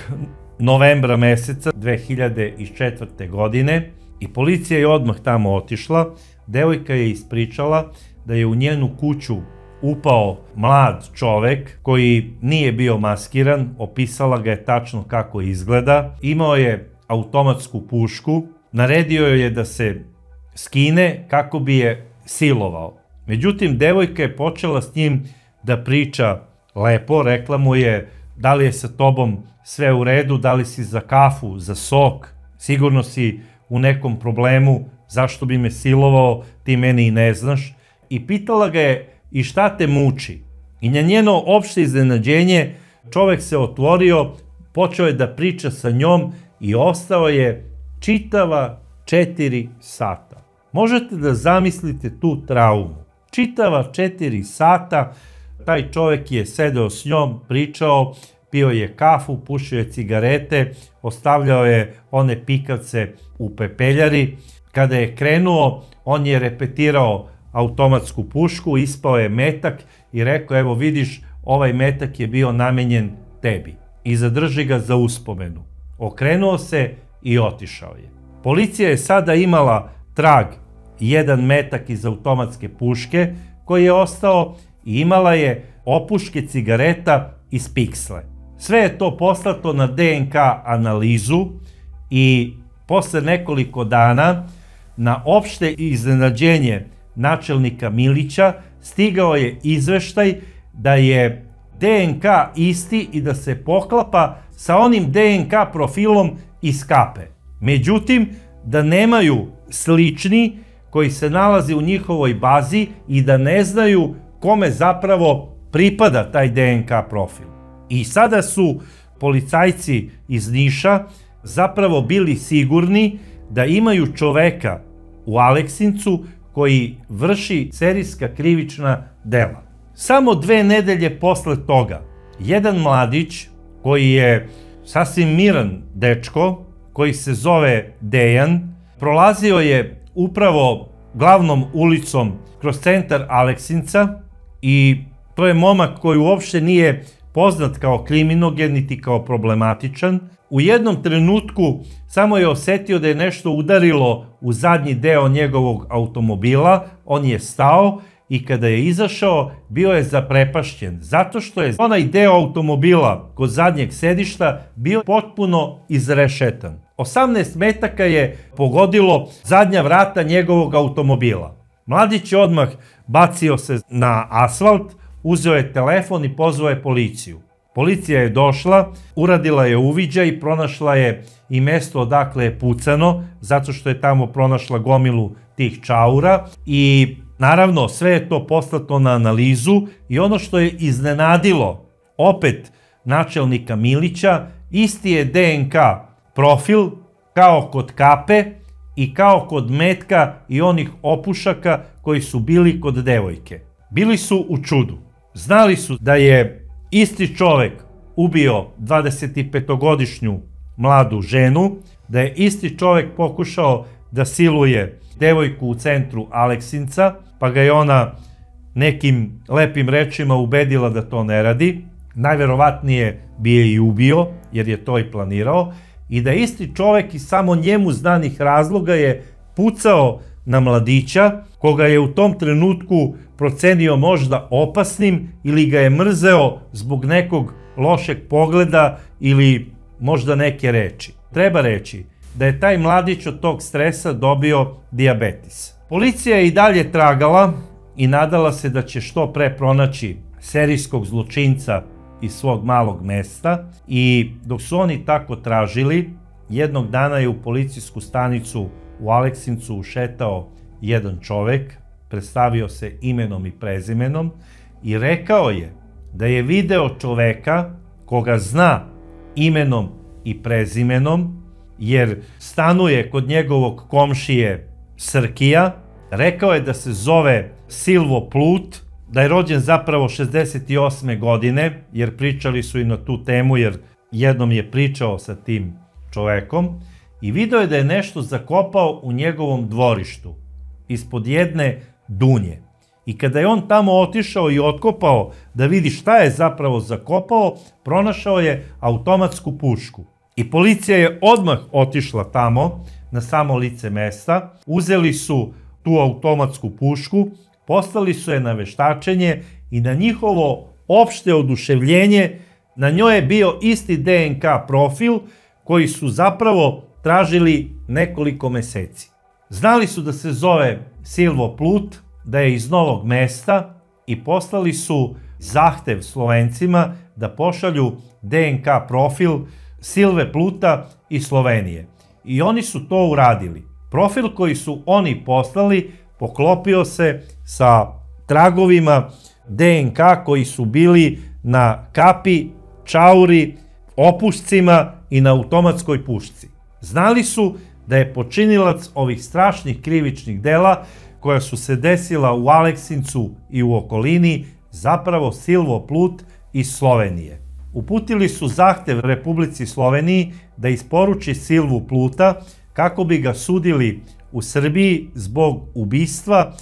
A: novembra meseca 2004. godine i policija je odmah tamo otišla. Devojka je ispričala da je u njenu kuću upao mlad čovek koji nije bio maskiran, opisala ga je tačno kako izgleda, imao je automatsku pušku, naredio joj je da se skine kako bi je silovao. Međutim, devojka je počela s njim da priča lepo, rekla mu je da li je sa tobom sve u redu, da li si za kafu, za sok, sigurno si u nekom problemu, zašto bi me silovao, ti meni i ne znaš. I pitala ga je i šta te muči. I na njeno opšte iznenađenje čovek se otvorio, počeo je da priča sa njom i ostao je čitava 4 sata. Možete da zamislite tu traumu. Čitava 4 sata taj čovek je sedeo s njom, pričao, pio je kafu, pušio je cigarete, ostavljao je one pikavce u pepeljari. Kada je krenuo, on je repetirao automatsku pušku, ispao je metak i rekao, evo vidiš, ovaj metak je bio namenjen tebi i zadrži ga za uspomenu. Okrenuo se i otišao je. Policija je sada imala trag, jedan metak iz automatske puške koji je ostao i imala je opuške cigareta iz piksle. Sve je to poslato na DNK analizu i posle nekoliko dana na opšte iznenađenje načelnika Milića stigao je izveštaj da je DNK isti i da se poklapa sa onim DNK profilom iz kape. Međutim, da nemaju slični koji se nalazi u njihovoj bazi i da ne znaju kome zapravo pripada taj DNK profil. I sada su policajci iz Niša zapravo bili sigurni da imaju čoveka u Aleksincu koji vrši serijska krivična dela. Samo 2 nedelje posle toga, jedan mladić koji je sasvim miran dečko, koji se zove Dejan, prolazio je upravo glavnom ulicom kroz centar Aleksinca i to je momak koji uopšte nije poznat kao kriminogen niti kao problematičan. U jednom trenutku samo je osetio da je nešto udarilo u zadnji deo njegovog automobila, on je stao i kada je izašao bio je zaprepašćen zato što je onaj deo automobila kod zadnjeg sedišta bio potpuno izrešetan. 18 metaka je pogodilo zadnja vrata njegovog automobila. Mladić je odmah bacio se na asfalt, uzeo je telefon i pozvao je policiju. Policija je došla, uradila je uviđaj, pronašla je i mesto odakle je pucano, zato što je tamo pronašla gomilu tih čaura i naravno sve je to poslato na analizu i ono što je iznenadilo opet načelnika Milića, isti je DNK profil kao kod kape i kao kod metka i onih opušaka koji su bili kod devojke. Bili su u čudu. Znali su da je isti čovek ubio 25-godišnju mladu ženu, da je isti čovek pokušao da siluje devojku u centru Aleksinca, pa ga je ona nekim lepim rečima ubedila da to ne radi. Najverovatnije bi je i ubio, jer je to i planirao, i da isti čovek iz samo njemu znanih razloga je pucao na mladića, koga je u tom trenutku procenio možda opasnim ili ga je mrzeo zbog nekog lošeg pogleda ili možda neke reči. Treba reći da je taj mladić od tog stresa dobio dijabetes. Policija je i dalje tragala i nadala se da će što pre pronaći serijskog zločinca iz svog malog mesta i dok su oni tako tražili, jednog dana je u policijsku stanicu u Aleksincu ušetao jedan čovek, predstavio se imenom i prezimenom i rekao je da je video čoveka koga zna imenom i prezimenom, jer stanuje kod njegovog komšije Srkija. Rekao je da se zove Silvo Plut, da je rođen zapravo 68. godine, jer pričali su i na tu temu, jer jednom je pričao sa tim čovekom i video je da je nešto zakopao u njegovom dvorištu, ispod jedne dunje. I kada je on tamo otišao i otkopao da vidi šta je zapravo zakopao, pronašao je automatsku pušku. I policija je odmah otišla tamo, na samo lice mesta, uzeli su tu automatsku pušku, poslali su je na veštačenje i na njihovo opšte oduševljenje na njoj je bio isti DNK profil koji su zapravo tražili nekoliko meseci. Znali su da se zove Silvo Plut, da je iz Novog Mesta i poslali su zahtev Slovencima da pošalju DNK profil Silve Pluta iz Slovenije. I oni su to uradili. Profil koji su oni poslali poklopio se sa tragovima DNK koji su bili na kapi, čauri, opušcima i na automatskoj pušci. Znali su da je počinilac ovih strašnih krivičnih dela koja su se desila u Aleksincu i u okolini zapravo Silvo Plut iz Slovenije. Uputili su zahtev Republici Sloveniji da isporuči Silvu Pluta kako bi ga sudili u Srbiji zbog ubistva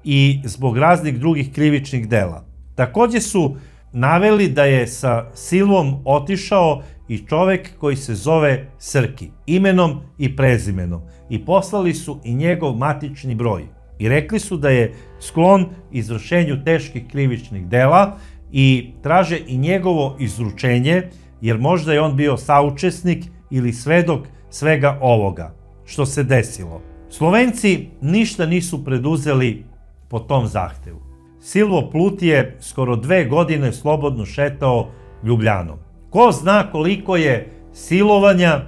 A: i zbog raznih drugih krivičnih dela. Takođe su naveli da je sa Silvom otišao i čovek koji se zove Srki, imenom i prezimenom, i poslali su i njegov matični broj. I rekli su da je sklon izvršenju teških krivičnih dela i traže i njegovo izručenje, jer možda je on bio saučesnik ili svedok svega ovoga što se desilo. Slovenci ništa nisu preduzeli po tom zahtevu. Silvo Plut je skoro 2 godine slobodno šetao Ljubljanom. Ko zna koliko je silovanja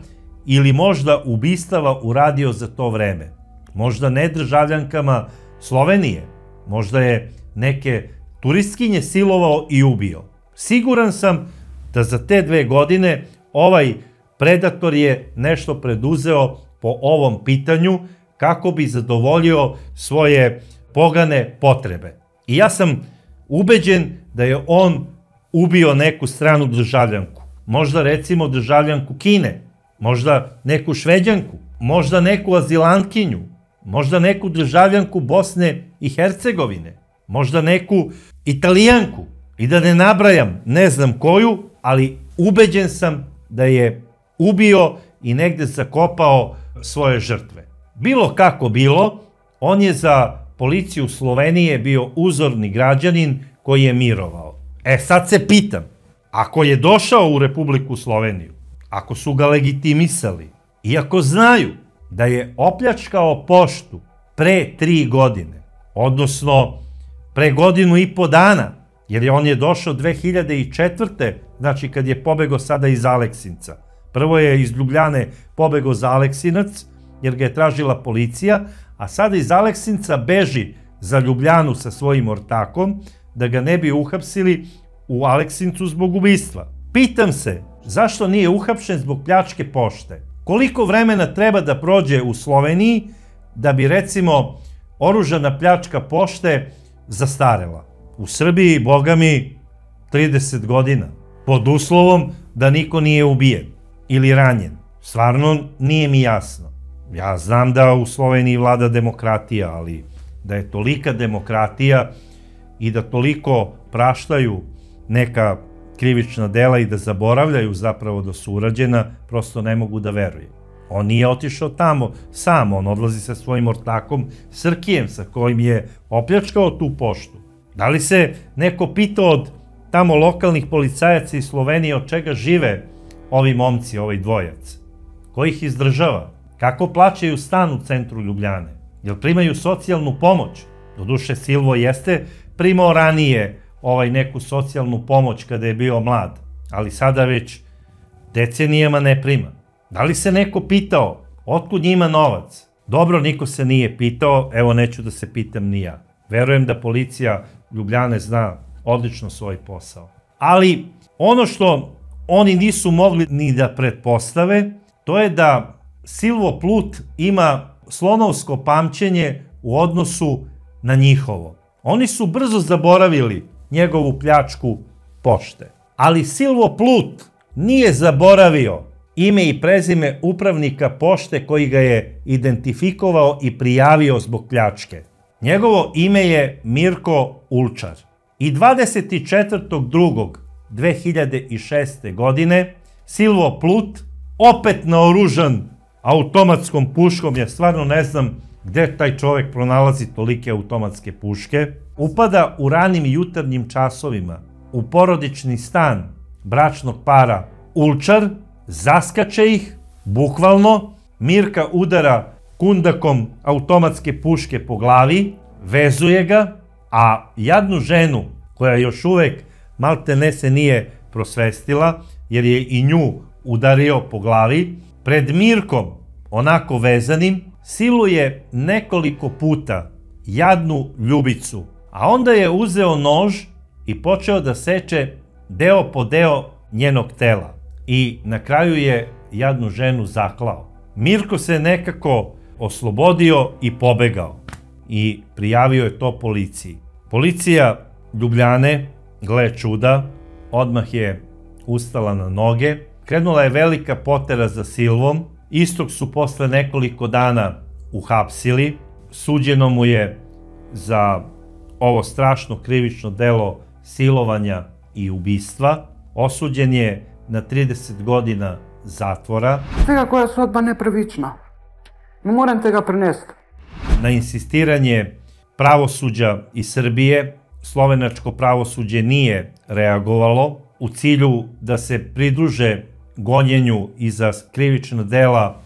A: ili možda ubistava uradio za to vreme. Možda ne državljankama Slovenije, možda je neke turistkinje silovao i ubio. Siguran sam da za te 2 godine ovaj predator je nešto preduzeo po ovom pitanju kako bi zadovoljio svoje pogane potrebe. I ja sam ubeđen da je on ubio neku stranu državljanku. Možda recimo državljanku Kine, možda neku Šveđanku, možda neku azilantkinju, možda neku državljanku Bosne i Hercegovine, možda neku Italijanku. I da ne nabrajam, ne znam koju, ali ubeđen sam da je ubio i negde zakopao svoje žrtve. Bilo kako bilo, on je za policiju Slovenije bio uzorni građanin koji je mirovao. Sad se pitam, ako je došao u Republiku Sloveniju, ako su ga legitimisali, i ako znaju da je opljačkao poštu pre 3 godine, odnosno pre 1,5 godina, jer on je došao 2004. Znači kad je pobegao sada iz Aleksinca. Prvo je iz Ljubljane pobegao za Aleksinac, jer ga je tražila policija, a sada iz Aleksinca beži za Ljubljanu sa svojim ortakom, da ga ne bi uhapsili u Aleksincu zbog ubistva. Pitam se, zašto nije uhapšen zbog pljačke pošte? Koliko vremena treba da prođe u Sloveniji da bi, recimo, oružana pljačka pošte zastarela? U Srbiji, boga mi, 30 godina. Pod uslovom da niko nije ubijen ili ranjen. Stvarno nije mi jasno. Ja znam da u Sloveniji vlada demokratija, ali da je tolika demokratija i da toliko praštaju neka krivična dela i da zaboravljaju zapravo da su urađena, prosto ne mogu da verujem. On nije otišao tamo sam, on odlazi sa svojim ortakom Srkijem, sa kojim je opljačkao tu poštu. Da li se neko pitao od tamo lokalnih policajaca iz Slovenije od čega žive ovi momci, ovaj dvojac? Ko ih izdržava? Kako plaćaju stan u centru Ljubljane? Jel primaju socijalnu pomoć? Doduše, Silvo jeste primao ranije neku socijalnu pomoć kada je bio mlad, ali sada već decenijama ne prima. Da li se neko pitao otkud njima novac? Dobro, niko se nije pitao, evo neću da se pitam ni ja. Verujem da policija Ljubljane zna odlično svoj posao. Ali ono što oni nisu mogli ni da pretpostave, to je da Silvo Plut ima slonovsko pamćenje u odnosu na njihovo. Oni su brzo zaboravili njegovu pljačku pošte. Ali Silvo Plut nije zaboravio ime i prezime upravnika pošte koji ga je identifikovao i prijavio zbog pljačke. Njegovo ime je Mirko Ulčar. I 24.2.2006. godine Silvo Plut, opet naoružan automatskom puškom, ja stvarno ne znam gde taj čovek pronalazi tolike automatske puške, upada u ranim jutarnjim časovima u porodični stan bračnog para Ulčar, zaskače ih, bukvalno, Mirka udara kundakom automatske puške po glavi, vezuje ga, a jadnu ženu koja još uvek malte ne se nije prosvestila, jer je i nju udario po glavi, pred Mirkom, onako vezanim, siluje nekoliko puta jadnu Ljubicu, a onda je uzeo nož i počeo da seče deo po deo njenog tela i na kraju je jadnu ženu zaklao. Mirko se nekako oslobodio i pobegao i prijavio je to policiji. Policija Ljubljane, gle čuda, odmah je ustala na noge, krenula je velika potera za Silvom, istog su posle nekoliko dana uhapsili, suđeno mu je za ovo strašno krivično delo silovanja i ubistva, osuđen je na 30 godina zatvora.
B: Tega koja sodba nepravična. Ne moram tega prenesti.
A: Na insistiranje pravosuđa iz Srbije, slovenačko pravosuđe nije reagovalo u cilju da se pridruže gonjenju i za krivična dela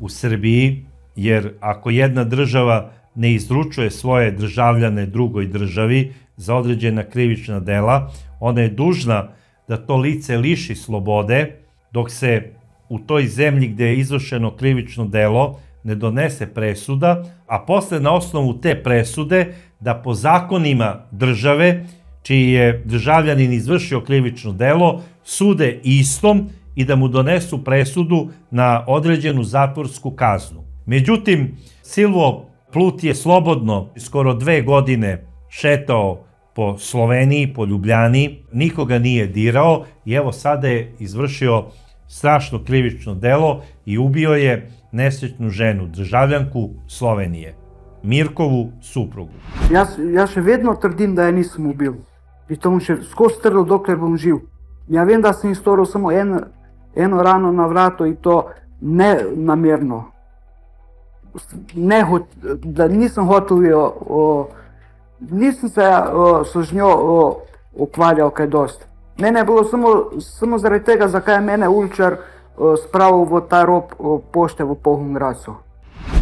A: u Srbiji, jer ako jedna država ne izručuje svoje državljane drugoj državi za određena krivična dela, ona je dužna da to lice liši slobode, dok se u toj zemlji gde je izvršeno krivično delo ne donese presuda, a posle na osnovu te presude da po zakonima države, čiji je državljanin izvršio krivično delo, sude istom i da mu donesu presudu na određenu zatvorsku kaznu. Međutim, Silvo Plut je slobodno skoro 2 godine šetao po Sloveniji, po Ljubljani, nikoga nije dirao i evo sada je izvršio strašno krivično delo i ubio je nesrećnu ženu, državljanku Slovenije, Mirkovu suprugu.
B: Ja še vedno trdim, da je nisem ubil. In to bom še skozi trdil, dokler bom živ. Ja vem, da sem storil samo eno rano na vratu in to ne namerno. Da nisem hotel nisem se z njo ukvarjal kaj dosti. Mene je bilo samo zaradi tega, zakaj je mene uličar spravil v ta rob pošte v Pohungracu.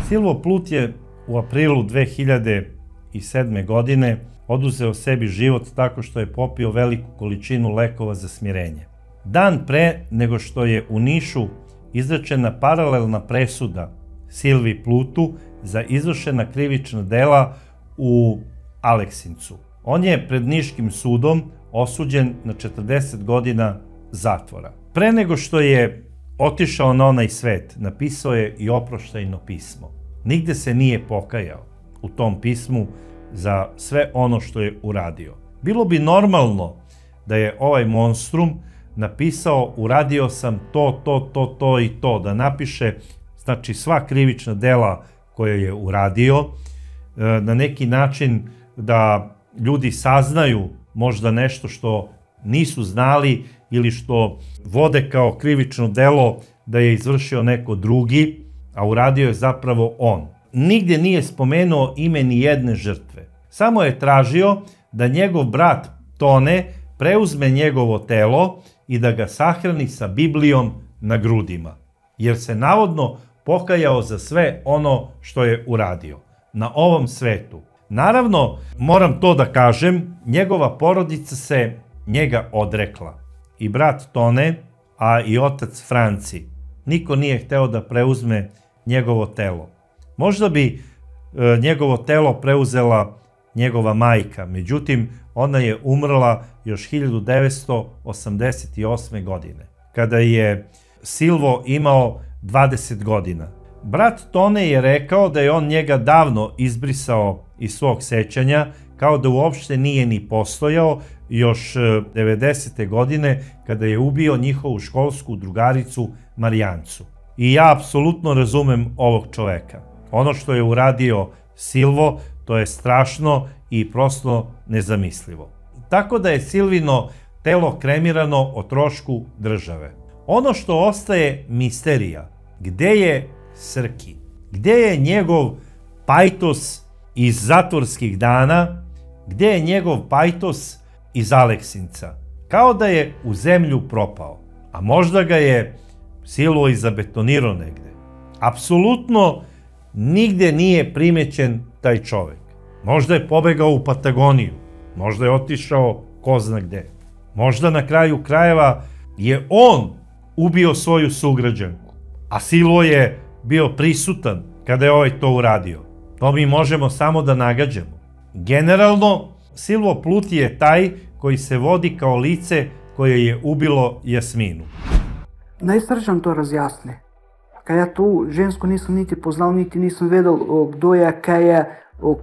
A: Silvo Plut je u aprilu 2007. godine oduzeo sebi život tako što je popio veliku količinu lekova za smirenje. Dan pre nego što je u Nišu izrečena paralelna presuda Silvi Plutu za izvršena krivična dela u Aleksincu. On je pred Niškim sudom osuđen na 40 godina zatvora. Pre nego što je otišao na onaj svet, napisao je i oproštajno pismo. Nigde se nije pokajao u tom pismu za sve ono što je uradio. Bilo bi normalno da je ovaj monstrum napisao uradio sam to i to, da napiše znači sva krivična dela koje je uradio, na neki način da ljudi saznaju možda nešto što nisu znali ili što vode kao krivično delo da je izvršio neko drugi, a uradio je zapravo on. Nigdje nije spomenuo ime ni jedne žrtve. Samo je tražio da njegov brat Tone preuzme njegovo telo i da ga sahrani sa Biblijom na grudima, jer se navodno pokajao za sve ono što je uradio na ovom svetu. Naravno, moram to da kažem, njegova porodica se njega odrekla. I brat Tone, a i otac Franci. Niko nije hteo da preuzme njegovo telo. Možda bi njegovo telo preuzela njegova majka, međutim, ona je umrla još 1988. godine, kada je Silvo imao 20 godina. Brat Tone je rekao da je on njega davno izbrisao iz svog sećanja, kao da uopšte nije ni postojao još 90. godine kada je ubio njihovu školsku drugaricu Marijancu. I ja apsolutno razumem ovog čoveka. Ono što je uradio Silvo, to je strašno i prosto nezamislivo. Tako da je Silvino telo kremirano o trošku države. Ono što ostaje misterija, gde je Srki? Gde je njegov pajtos iz zatvorskih dana? Gde je njegov pajtos iz Aleksinca? Kao da je u zemlju propao. A možda ga je Silvo i zabetonirao negde. Apsolutno nigde nije primećen taj čovek. Možda je pobegao u Patagoniju, možda je otišao ko zna gde. Možda na kraju krajeva je on ubio svoju sugrađanku, a Silvo je bio prisutan kada je ovaj to uradio. To mi možemo samo da nagađamo. Generalno, Silvo Pluti je taj koji se vodi kao lice koje je ubilo Jasminu.
B: Najstaršan to razjasni. Kaj ja tu žensko nisam niti poznal, niti nisam vedel, kdo je, kaj je,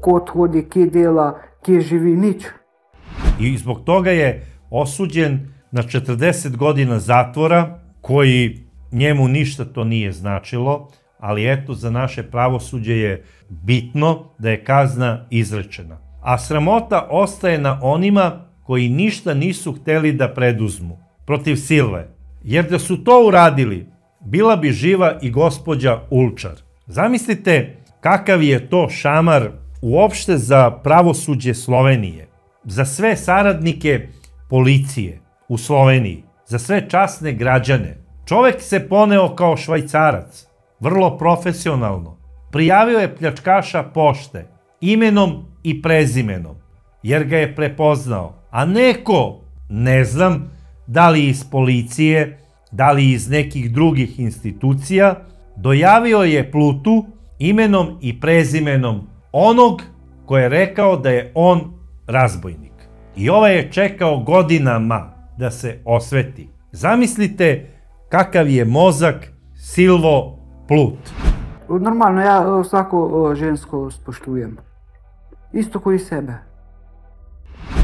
B: kod hodi, kje dela, kje živi, nič.
A: I zbog toga je osuđen na 40 godina zatvora, koji njemu ništa to nije značilo, ali eto, za naše pravosuđe je bitno da je kazna izrečena. A sramota ostaje na onima koji ništa nisu hteli da preduzmu protiv Silve. Jer da su to uradili, bila bi živa i gospođa Ulčar. Zamislite kakav je to šamar uopšte za pravosuđe Slovenije, za sve saradnike policije u Sloveniji, za sve časne građane. Čovek se poneo kao Švajcarac, vrlo profesionalno. Prijavio je pljačkaša pošte, imenom i prezimenom, jer ga je prepoznao. A neko, ne znam, da li iz policije, da li iz nekih drugih institucija, dojavio je Plutu imenom i prezimenom onog ko je rekao da je on razbojnik. I ovaj je čekao godinama da se osveti. Zamislite kakav je mozak Silvo Plut.
B: Normalno, ja svako žensko spoštujem. Isto koji sebe.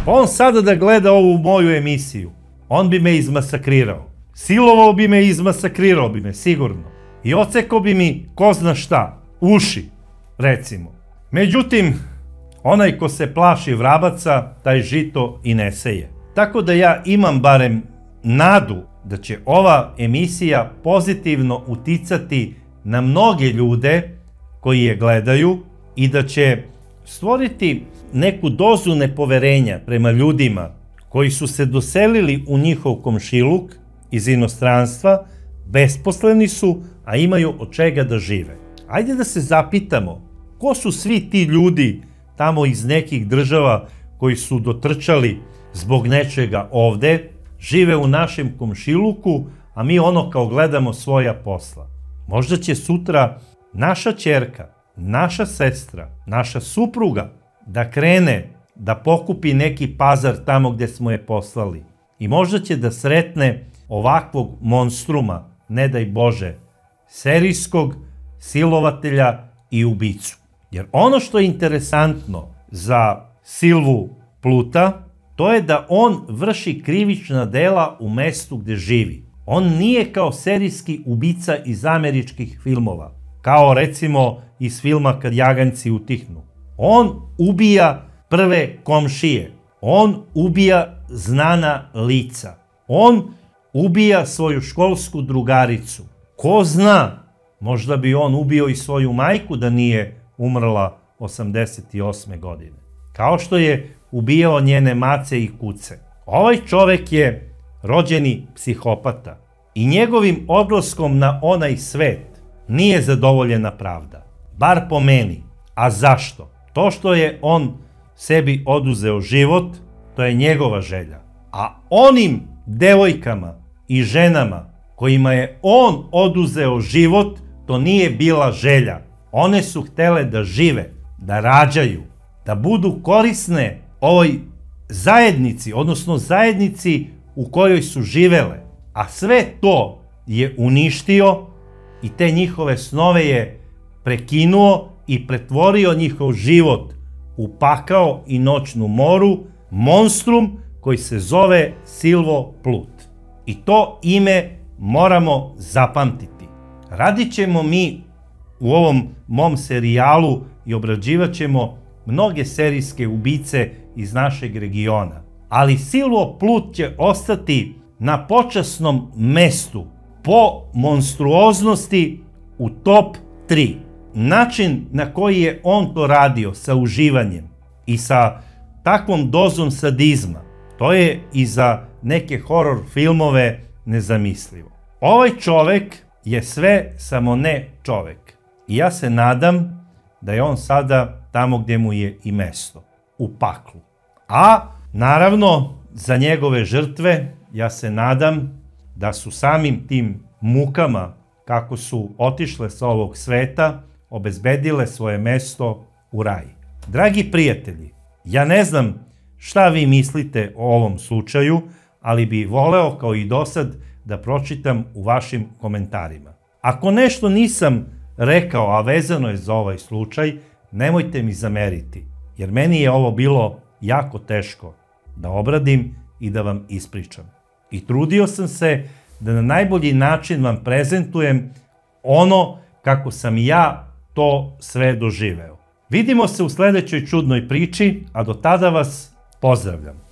A: On sada da gleda ovu moju emisiju, on bi me izmasakrirao. Silovao bi me i izmasakrirao bi me, sigurno. I ocekao bi mi ko zna šta, uši, recimo. Međutim, onaj ko se plaši vrabaca, taj žito i ne seje. Tako da ja imam barem nadu da će ova emisija pozitivno uticati na mnoge ljude koji je gledaju i da će stvoriti neku dozu nepoverenja prema ljudima koji su se doselili u njihov komšiluk iz inostranstva, besposleni su, a imaju od čega da žive. Ajde da se zapitamo, ko su svi ti ljudi tamo iz nekih država koji su dotrčali zbog nečega ovde, žive u našem komšiluku, a mi ono kao gledamo svoja posla. Možda će sutra naša ćerka, naša sestra, naša supruga da krene da pokupi neki pazar tamo gde smo je poslali. I možda će da sretne ovakvog monstruma, ne daj Bože, serijskog silovatelja i ubicu. Jer ono što je interesantno za Silvu Pluta, to je da on vrši krivična dela u mestu gde živi. On nije kao serijski ubica iz američkih filmova, kao recimo iz filma Kad jaganjci utihnu. On ubija prve komšije, on ubija znana lica, on ubija svoju školsku drugaricu. Ko zna, možda bi on ubio i svoju majku da nije umrla 88. godine. Kao što je ubijao njene mace i kuce. Ovaj čovek je rođeni psihopata i njegovim odlaskom na onaj svet nije zadovoljena pravda. Bar po meni. A zašto? To što je on sebi oduzeo život, to je njegova želja. A onim devojkama i ženama kojima je on oduzeo život, to nije bila želja. One su htele da žive, da rađaju, da budu korisne ovoj zajednici, odnosno zajednici u kojoj su živele. A sve to je uništio i te njihove snove je prekinuo i pretvorio njihov život u pakao i noćnu moru, monstrum koji se zove Silvo Plut. I to ime moramo zapamtiti. Radit ćemo mi u ovom mom serijalu i obrađivat ćemo mnoge serijske ubice iz našeg regiona. Ali Silvo Plut će ostati na počasnom mestu po monstruoznosti u top 3. Način na koji je on to radio sa uživanjem i sa takvom dozom sadizma, to je i za neke horor filmove nezamislivo. Ovaj čovek je sve samo ne čovek. I ja se nadam da je on sada tamo gdje mu je i mesto, u paklu. A naravno, za njegove žrtve, ja se nadam da su samim tim mukama, kako su otišle sa ovog sveta, obezbedile svoje mesto u raju. Dragi prijatelji, ja ne znam šta vi mislite o ovom slučaju, ali bi voleo kao i dosad da pročitam u vašim komentarima. Ako nešto nisam rekao, a vezano je za ovaj slučaj, nemojte mi zameriti, jer meni je ovo bilo jako teško da obradim i da vam ispričam. I trudio sam se da na najbolji način vam prezentujem ono kako sam ja to sve doživeo. Vidimo se u sledećoj čudnoj priči, a do tada vas pozdravljam.